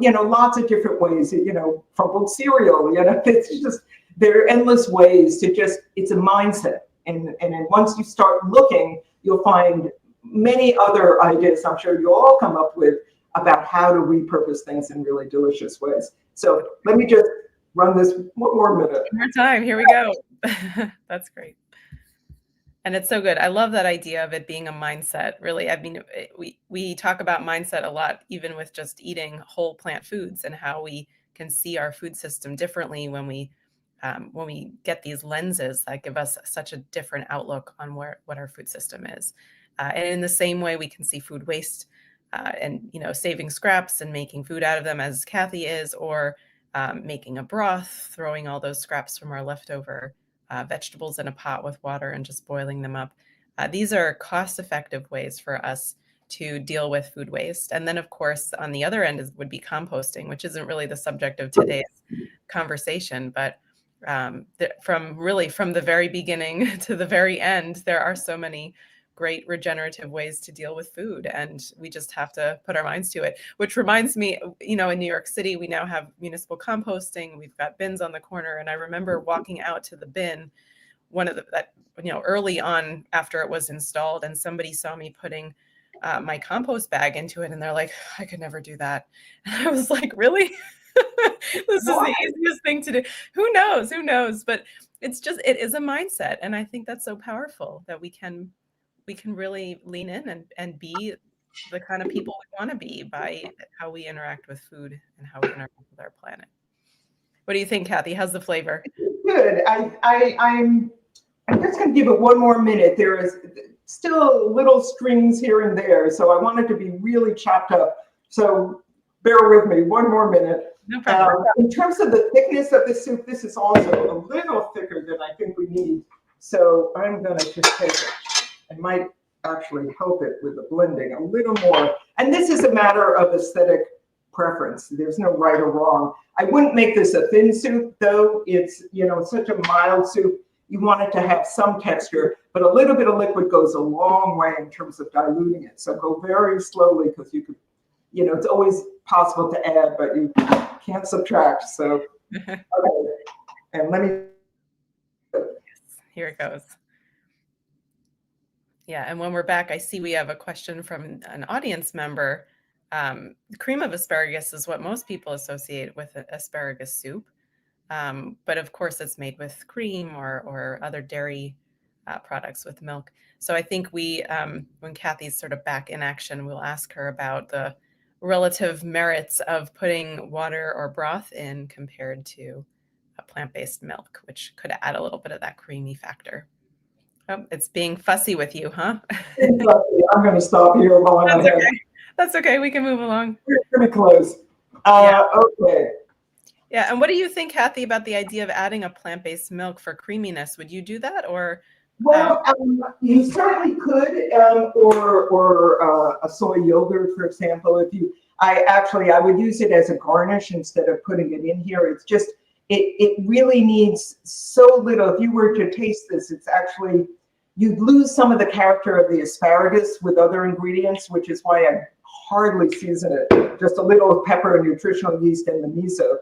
you know, lots of different ways, you know, crumbled cereal, you know, it's just, there are endless ways to just, it's a mindset. And then once you start looking, you'll find many other ideas I'm sure you'll all come up with about how to repurpose things in really delicious ways. So let me just run this one more minute. One more time. Here we go. That's great. And it's so good. I love that idea of it being a mindset. Really, I mean, we talk about mindset a lot, even with just eating whole plant foods, and how we can see our food system differently when we get these lenses that give us such a different outlook on what our food system is. And in the same way, we can see food waste and, you know, saving scraps and making food out of them, as Cathy is, or making a broth, throwing all those scraps from our leftover vegetables in a pot with water and just boiling them up. These are cost-effective ways for us to deal with food waste. And then, of course, on the other end would be composting, which isn't really the subject of today's conversation, but from the very beginning to the very end, there are so many great regenerative ways to deal with food, and we just have to put our minds to it. Which reminds me, in New York City, we now have municipal composting. We've got bins on the corner, and I remember walking out to the bin early on after it was installed, and somebody saw me putting my compost bag into it, and they're like, I could never do that. And I was like, really? This is the easiest thing to do. Who knows? But it is a mindset. And I think that's so powerful that we can really lean in and be the kind of people we want to be by how we interact with food and how we interact with our planet. What do you think, Cathy? How's the flavor? Good. I'm just going to give it one more minute. There is still little strings here and there, so I want it to be really chopped up. So bear with me one more minute. No problem. In terms of the thickness of the soup, this is also a little thicker than I think we need. So I'm going to just take it. I might actually help it with the blending a little more. And this is a matter of aesthetic preference. There's no right or wrong. I wouldn't make this a thin soup, though. It's, such a mild soup. You want it to have some texture, but a little bit of liquid goes a long way in terms of diluting it. So go very slowly, because you could, it's always possible to add, but you can't subtract. So, okay. And let me. Here it goes. Yeah, and when we're back, I see we have a question from an audience member. Cream of asparagus is what most people associate with asparagus soup. But of course, it's made with cream or other dairy products with milk. So I think when Cathy's sort of back in action, we'll ask her about the relative merits of putting water or broth in compared to a plant-based milk, which could add a little bit of that creamy factor. Oh, it's being fussy with you, huh? I'm going to stop here while I'm ahead. Okay. That's okay. We can move along. We're pretty close. Yeah. Okay. Yeah. And what do you think, Cathy, about the idea of adding a plant-based milk for creaminess? Would you do that, or? Well, you certainly could, or a soy yogurt, for example. I would use it as a garnish instead of putting it in here. It's just, it really needs so little. If you were to taste this, it's actually, you'd lose some of the character of the asparagus with other ingredients, which is why I hardly season it. Just a little pepper, nutritional yeast, and the miso.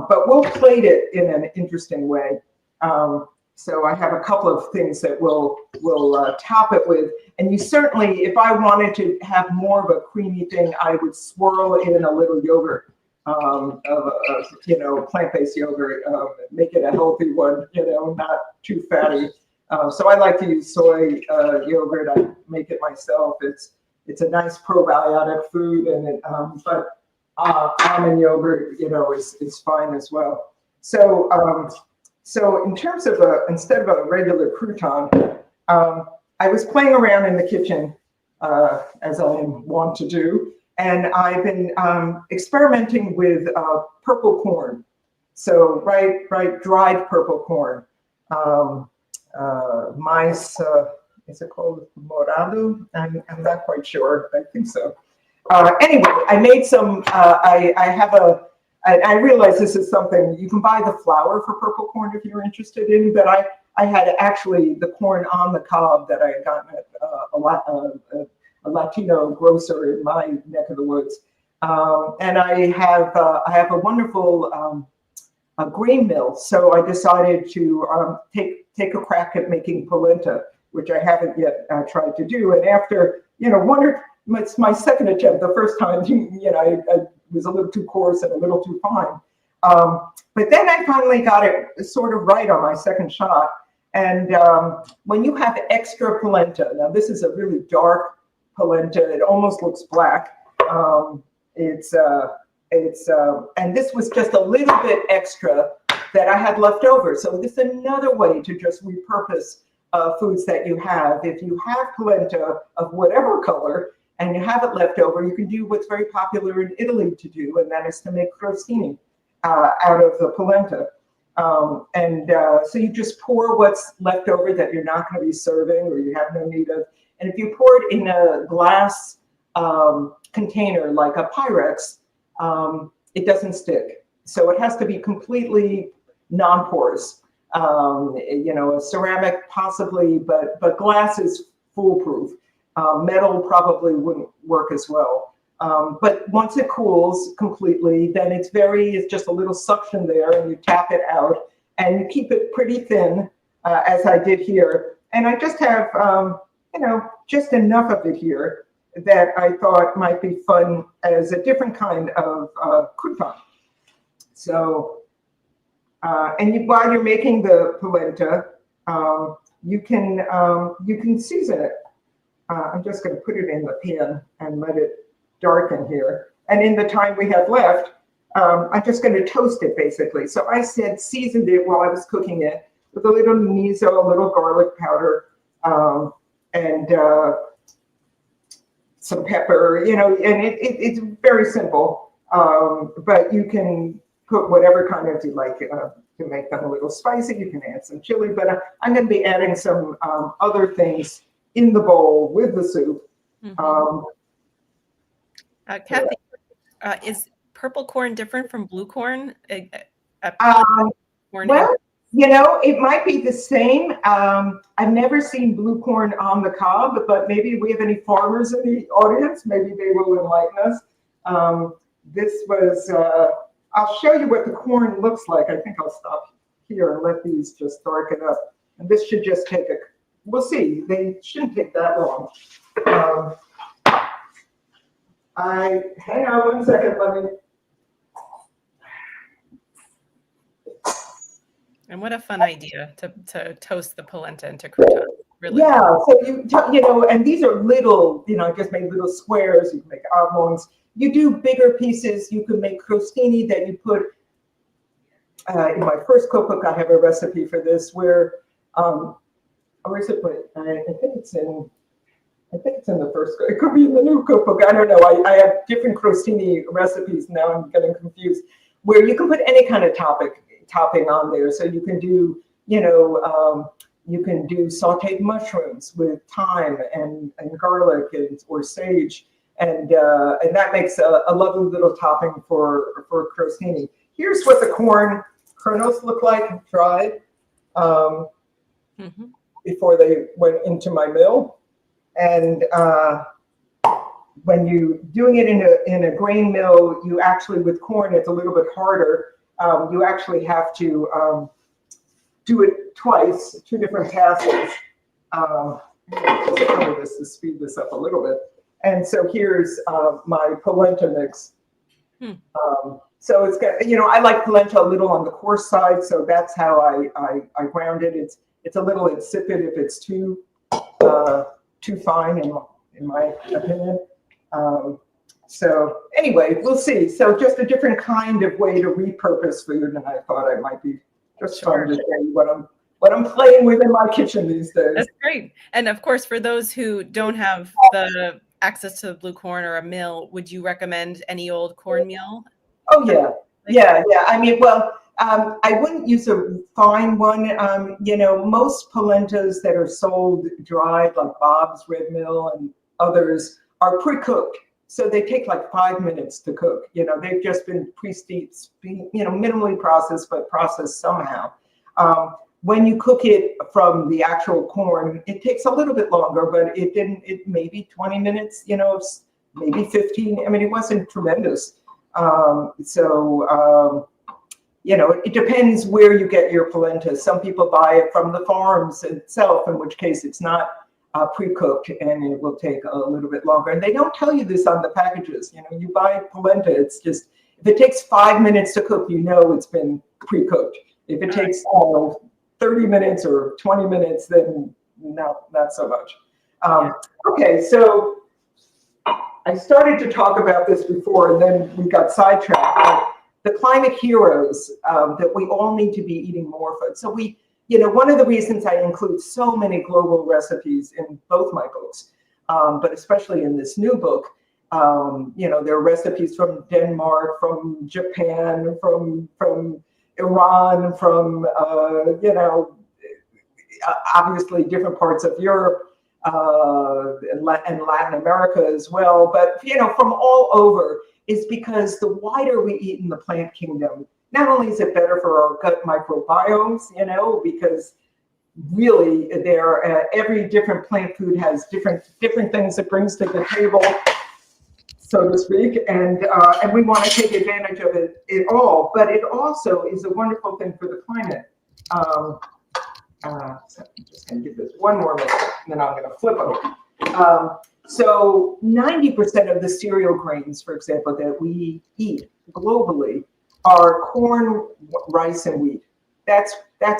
But we'll plate it in an interesting way. So I have a couple of things that we'll top it with. And you certainly, if I wanted to have more of a creamy thing, I would swirl in a little yogurt, plant-based yogurt, make it a healthy one, not too fatty. So I like to use soy yogurt. I make it myself. It's a nice probiotic food, and but almond yogurt, is fine as well. So in terms of instead of a regular crouton, I was playing around in the kitchen, as I want to do, and I've been experimenting with purple corn. So dried purple corn. Miso, is it called morado? I'm not quite sure. I think so. Anyway, I made some. I realize this is something you can buy the flour for purple corn if you're interested in, but I had actually the corn on the cob that I had gotten at a Latino grocer in my neck of the woods, and I have a wonderful grain mill, so I decided to take a crack at making polenta, which I haven't yet tried to do, and after it's my second attempt. The first time, I was a little too coarse and a little too fine. But then I finally got it sort of right on my second shot. And when you have extra polenta, now this is a really dark polenta. It almost looks black. And this was just a little bit extra that I had left over. So this is another way to just repurpose foods that you have. If you have polenta of whatever color, and you have it left over, you can do what's very popular in Italy to do, and that is to make crostini. out of the polenta. So you just pour what's left over that you're not going to be serving or you have no need of. And if you pour it in a glass container like a Pyrex, it doesn't stick. So it has to be completely non-porous. A ceramic possibly, but glass is foolproof. Metal probably wouldn't work as well. But once it cools completely, then it's just a little suction there, and you tap it out, and you keep it pretty thin, as I did here. And I just have, just enough of it here that I thought might be fun as a different kind of crouton. So, while you're making the polenta, you can season it. I'm just going to put it in the pan and let it darken here. And in the time we have left, I'm just going to toast it basically. So I seasoned it while I was cooking it with a little miso, a little garlic powder, and some pepper, and it's very simple. But you can put whatever kind of you like to make them a little spicy. You can add some chili, but I'm going to be adding some other things in the bowl with the soup. Mm-hmm. Cathy, is purple corn different from blue corn? Well, it might be the same. I've never seen blue corn on the cob, but maybe we have any farmers in the audience. Maybe they will enlighten us. This was, I'll show you what the corn looks like. I think I'll stop here and let these just darken up. And this should just take we'll see. They shouldn't take that long. Hang on one second, let me. And what a fun idea to toast the polenta into croutons. Really. Yeah, so and these are little, I just made little squares. You can make oblongs. You do bigger pieces. You can make crostini that you put. In my first cookbook, I have a recipe for this where, where is it? I think it's in the first. It could be in the new cookbook. I don't know. I have different crostini recipes now. I'm getting confused. Where you can put any kind of topping on there. So you can do, you can do sautéed mushrooms with thyme and garlic or sage, and that makes a lovely little topping for crostini. Here's what the corn kernels look like dried before they went into my mill. And when you're doing it in a grain mill, you actually, with corn, it's a little bit harder. You actually have to do it twice, 2 different passes. Just cover this to speed this up a little bit. And so here's my polenta mix. So it's got, I like polenta a little on the coarse side, so that's how I ground it. It's a little insipid if it's too fine in my opinion. So anyway, we'll see. So just a different kind of way to repurpose food, and I thought I might be just fun to show you what I'm playing with in my kitchen these days. That's great. And of course, for those who don't have the access to blue corn or a mill, would you recommend any old cornmeal? Oh yeah. I mean, well, I wouldn't use a fine one. Most polentas that are sold dried, like Bob's Red Mill and others, are pre-cooked. So they take like 5 minutes to cook. They've just been pre-steeped, minimally processed, but processed somehow. When you cook it from the actual corn, it takes a little bit longer, but it maybe 20 minutes, maybe 15. I mean, it wasn't tremendous. It depends where you get your polenta. Some people buy it from the farms itself, in which case it's not pre-cooked and it will take a little bit longer. And they don't tell you this on the packages. You buy polenta, it's just, if it takes 5 minutes to cook, it's been pre-cooked. If it takes 30 minutes or 20 minutes, then no, not so much. Okay, so I started to talk about this before and then we got sidetracked. The climate heroes that we all need to be eating more of. So one of the reasons I include so many global recipes in both my books, but especially in this new book, There are recipes from Denmark, from Japan, from Iran, from obviously different parts of Europe and Latin America as well. But from all over, is because the wider we eat in the plant kingdom, not only is it better for our gut microbiomes, because really every different plant food has different things it brings to the table, so to speak, and we want to take advantage of it all. But it also is a wonderful thing for the climate. So I'm just going to give this one more minute, and then I'm going to flip over. So 90% of the cereal grains, for example, that we eat globally are corn, rice, and wheat. That's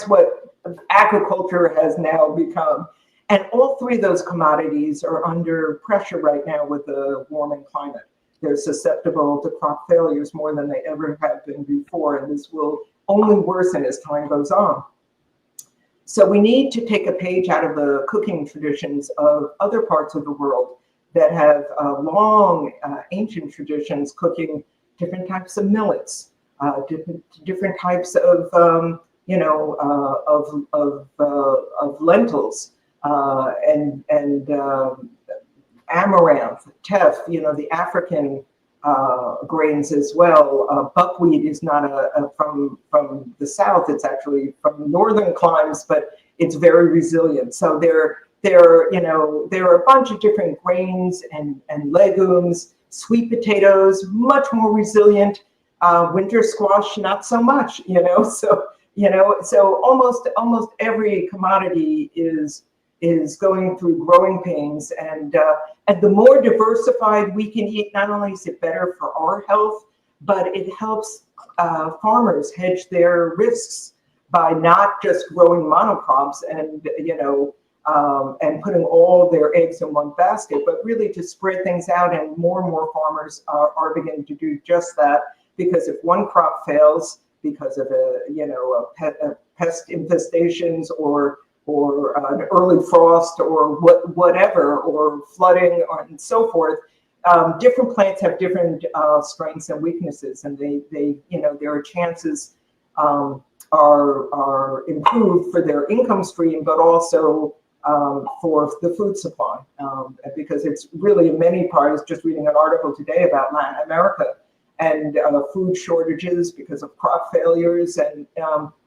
what agriculture has now become. And all three of those commodities are under pressure right now with the warming climate. They're susceptible to crop failures more than they ever have been before, and this will only worsen as time goes on. So we need to take a page out of the cooking traditions of other parts of the world that have long, ancient traditions cooking different types of millets, different types of lentils, and amaranth, teff, the African grains as well. Buckwheat is not from the south; it's actually from northern climes, but it's very resilient. So there are a bunch of different grains and legumes. Sweet potatoes, much more resilient. Winter squash, not so much. So almost every commodity is going through growing pains, and the more diversified we can eat, not only is it better for our health, but it helps farmers hedge their risks by not just growing monocrops and putting all their eggs in one basket, but really to spread things out. And more farmers are beginning to do just that, because if one crop fails because of pest infestations or an early frost or whatever, or flooding and so forth, different plants have different strengths and weaknesses, and their chances are improved for their income stream, but also for the food supply, because it's really in many parts. Just reading an article today about Latin America and food shortages because of crop failures. And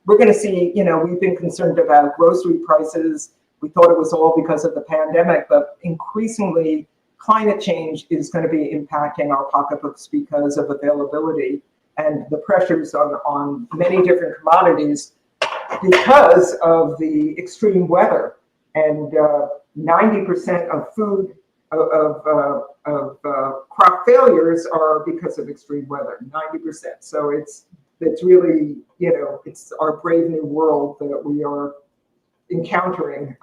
we're going to see, we've been concerned about grocery prices. We thought it was all because of the pandemic, but increasingly climate change is going to be impacting our pocketbooks because of availability and the pressures on many different commodities because of the extreme weather. And 90% of food of crop failures are because of extreme weather, 90%. So it's really, it's our brave new world that we are encountering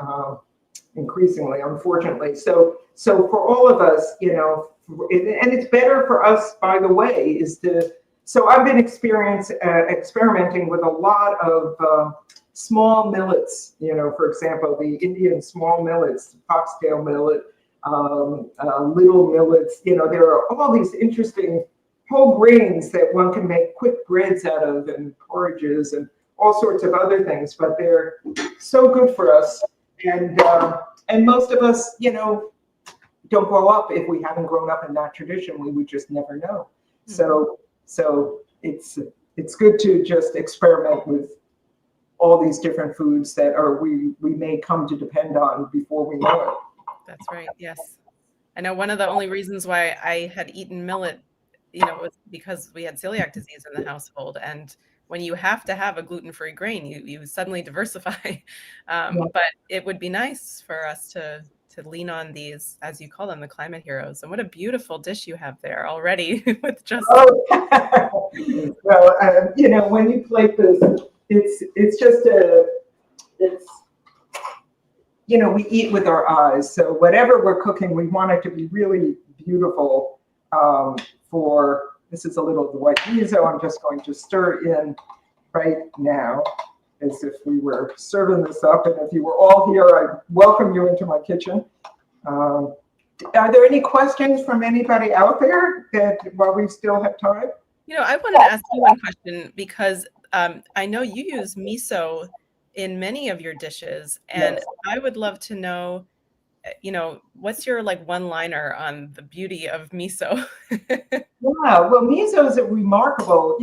increasingly, unfortunately. So for all of us, and it's better for us, by the way, so I've been experimenting with a lot of small millets, for example, the Indian small millets, foxtail millet, little millets. There are all these interesting whole grains that one can make quick breads out of, and porridges and all sorts of other things, but they're so good for us. And most of us, don't grow up. If we haven't grown up in that tradition, we would just never know. Mm-hmm. So it's good to just experiment with all these different foods that we may come to depend on before we know it. That's right. Yes. I know one of the only reasons why I had eaten millet, was because we had celiac disease in the household. And when you have to have a gluten-free grain, you suddenly diversify. But it would be nice for us to lean on these, as you call them, the climate heroes. And what a beautiful dish you have there already with just. Oh. Well, when you plate this, it's just we eat with our eyes. So whatever we're cooking, we want it to be really beautiful. This is a little of the white miso. I'm just going to stir in right now as if we were serving this up. And if you were all here, I welcome you into my kitchen. Are there any questions from anybody out there that while we still have time? I wanted to ask you one question because I know you use miso in many of your dishes, and Yes. I would love to know, what's your one-liner on the beauty of miso? Yeah, well, miso is a remarkable,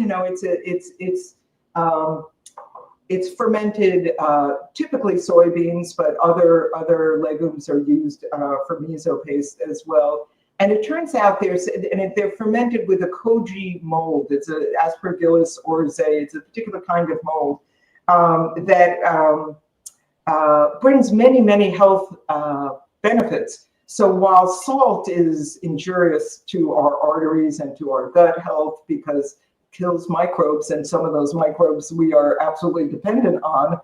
it's fermented, typically soybeans, but other legumes are used for miso paste as well. And it turns out they're fermented with a koji mold. It's an Aspergillus oryzae. It's a particular kind of mold that brings many health benefits. So while salt is injurious to our arteries and to our gut health because it kills microbes, and some of those microbes we are absolutely dependent on,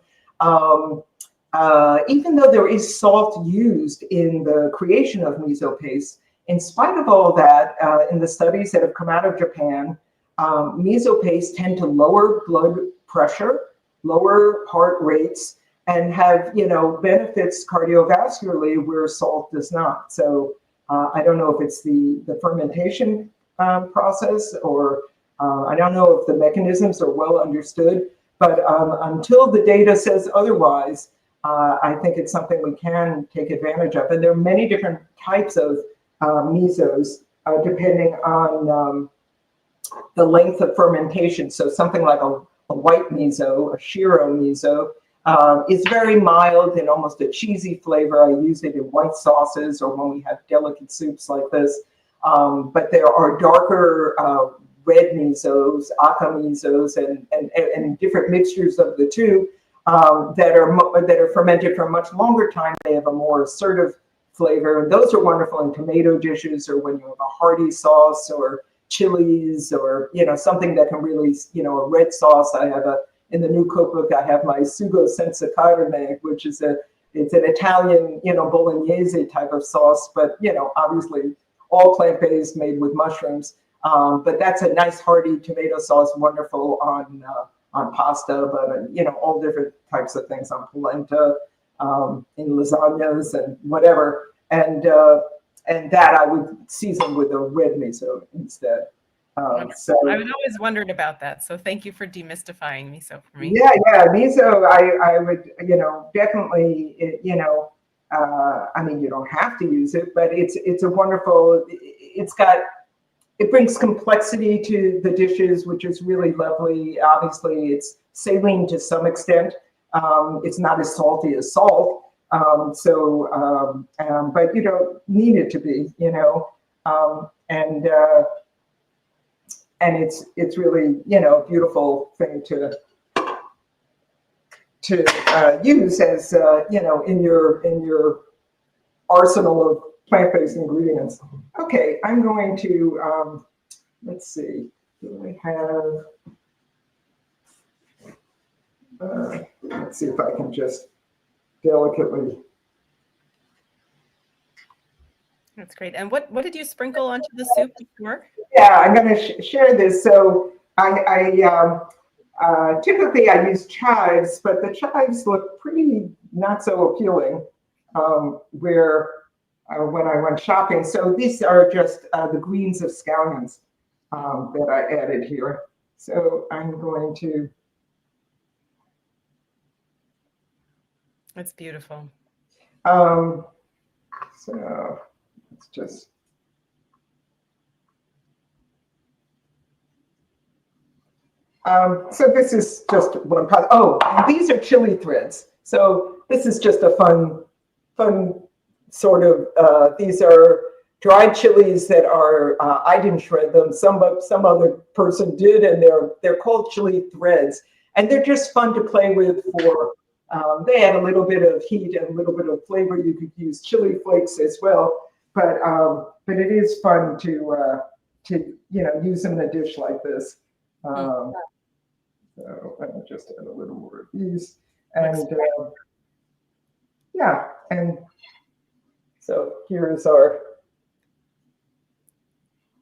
even though there is salt used in the creation of miso paste, in spite of all that, in the studies that have come out of Japan, miso paste tend to lower blood pressure, lower heart rates, and have benefits cardiovascularly where salt does not. So I don't know if it's the fermentation process, or I don't know if the mechanisms are well understood. But until the data says otherwise, I think it's something we can take advantage of. And there are many different types of misos depending on the length of fermentation. So something like a white miso, a shiro miso, is very mild and almost a cheesy flavor. I use it in white sauces or when we have delicate soups like this. But there are darker red misos, aka misos, and different mixtures of the two that are fermented for a much longer time. They have a more assertive flavor. Those are wonderful in tomato dishes, or when you have a hearty sauce, or chilies, or something that can really, a red sauce. In the new cookbook, I have my Sigue senza carne, which is it's an Italian, bolognese type of sauce, but obviously all plant-based, made with mushrooms. But that's a nice hearty tomato sauce, wonderful on pasta, but all different types of things, on polenta, in lasagnas and whatever. And that I would season with a red miso instead. So I was always wondered about that. So thank you for demystifying miso for me. Yeah, miso. I would, definitely, I mean, you don't have to use it, but it's a wonderful. It brings complexity to the dishes, which is really lovely. Obviously, it's saline to some extent. It's not as salty as salt, but you don't need it to be, and it's really, a beautiful thing to use as in your arsenal of plant-based ingredients. Okay, I'm going to let's see. Do I have? Let's see if I can just delicately. That's great. And what did you sprinkle onto the soup before? Yeah, I'm going to share this. So I typically I use chives, but the chives look pretty not so appealing when I went shopping. So these are just the greens of scallions that I added here. So I'm going to. That's beautiful. So let's just. So this is just one part. Oh, these are chili threads. So this is just a fun sort of. These are dried chilies that are. I didn't shred them. Some other person did, and they're called chili threads, and they're just fun to play with. They add a little bit of heat and a little bit of flavor. You could use chili flakes as well, but it is fun to use them in a dish like this. So I'll just add a little more of these, and and so here's our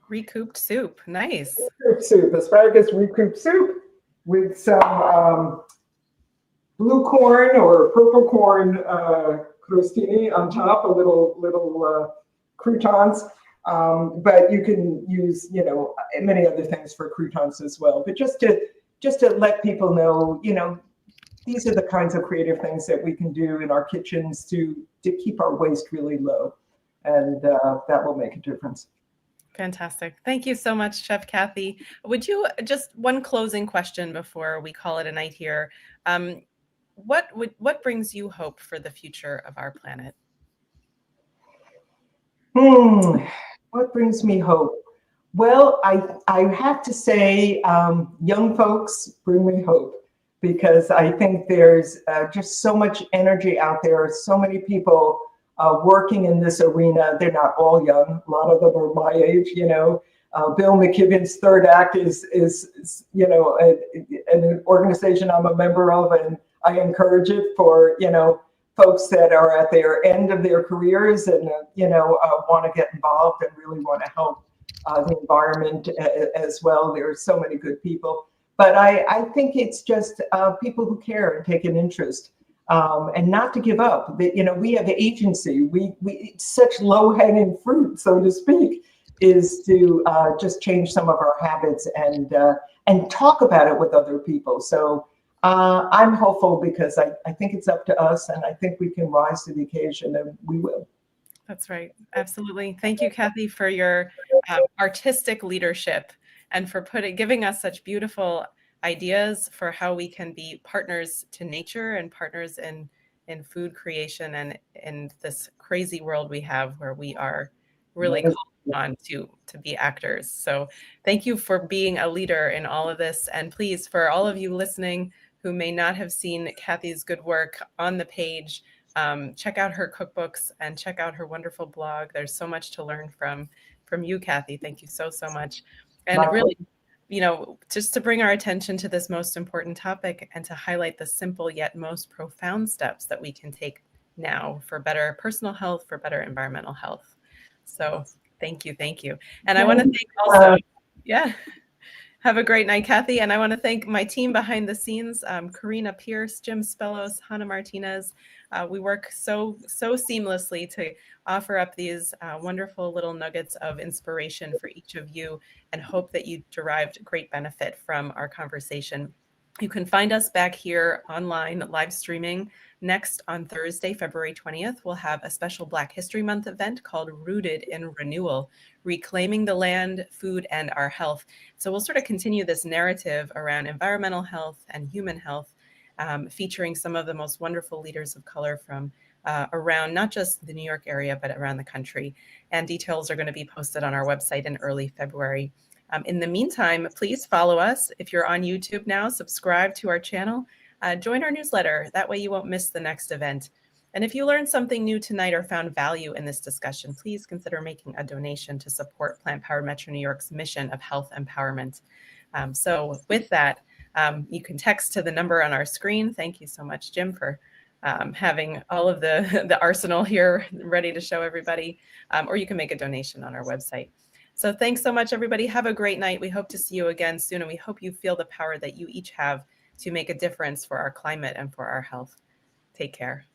recouped soup. Nice. Recouped soup, asparagus recouped soup with some blue corn or purple corn crostini on top, a little croutons. But you can use, many other things for croutons as well. But just to let people know, these are the kinds of creative things that we can do in our kitchens to keep our waste really low. And that will make a difference. Fantastic. Thank you so much, Chef Cathy. Would you just one closing question before we call it a night here? What brings you hope for the future of our planet? What brings me hope? Well, I have to say, young folks bring me hope, because I think there's just so much energy out there, so many people working in this arena. They're not all young. A lot of them are my age, Bill McKibben's Third Act is an organization I'm a member of, and I encourage it for, folks that are at their end of their careers and, want to get involved and really want to help the environment as well. There are so many good people. But I think it's just people who care and take an interest, and not to give up. We have agency. It's such low-hanging fruit, so to speak, is to just change some of our habits and talk about it with other people. So I'm hopeful, because I think it's up to us, and I think we can rise to the occasion, and we will. That's right. Absolutely. Thank you, Cathy, for your artistic leadership and for giving us such beautiful ideas for how we can be partners to nature and partners in food creation and in this crazy world we have, where we are really called on to be actors. So thank you for being a leader in all of this. And please, for all of you listening who may not have seen Cathy's good work on the page, check out her cookbooks and check out her wonderful blog. There's so much to learn from you, Cathy. Thank you so much. And really, just to bring our attention to this most important topic and to highlight the simple yet most profound steps that we can take now for better personal health, for better environmental health. So thank you. And I want to thank also, have a great night, Cathy. And I want to thank my team behind the scenes, Karina Pierce, Jim Spellos, Hannah Martinez. We work so seamlessly to offer up these wonderful little nuggets of inspiration for each of you, and hope that you derived great benefit from our conversation. You can find us back here online live streaming next on Thursday, February 20th. We'll have a special Black History Month event called Rooted in Renewal, Reclaiming the Land, Food, and Our Health. So we'll sort of continue this narrative around environmental health and human health, featuring some of the most wonderful leaders of color from around not just the New York area, but around the country. And details are going to be posted on our website in early February. In the meantime, please follow us. If you're on YouTube now, subscribe to our channel, join our newsletter. That way you won't miss the next event. And if you learned something new tonight or found value in this discussion, please consider making a donation to support Plant Powered Metro New York's mission of health empowerment. So with that, you can text to the number on our screen. Thank you so much, Jim, for having all of the arsenal here ready to show everybody, or you can make a donation on our website. So thanks so much, everybody. Have a great night. We hope to see you again soon, and we hope you feel the power that you each have to make a difference for our climate and for our health. Take care.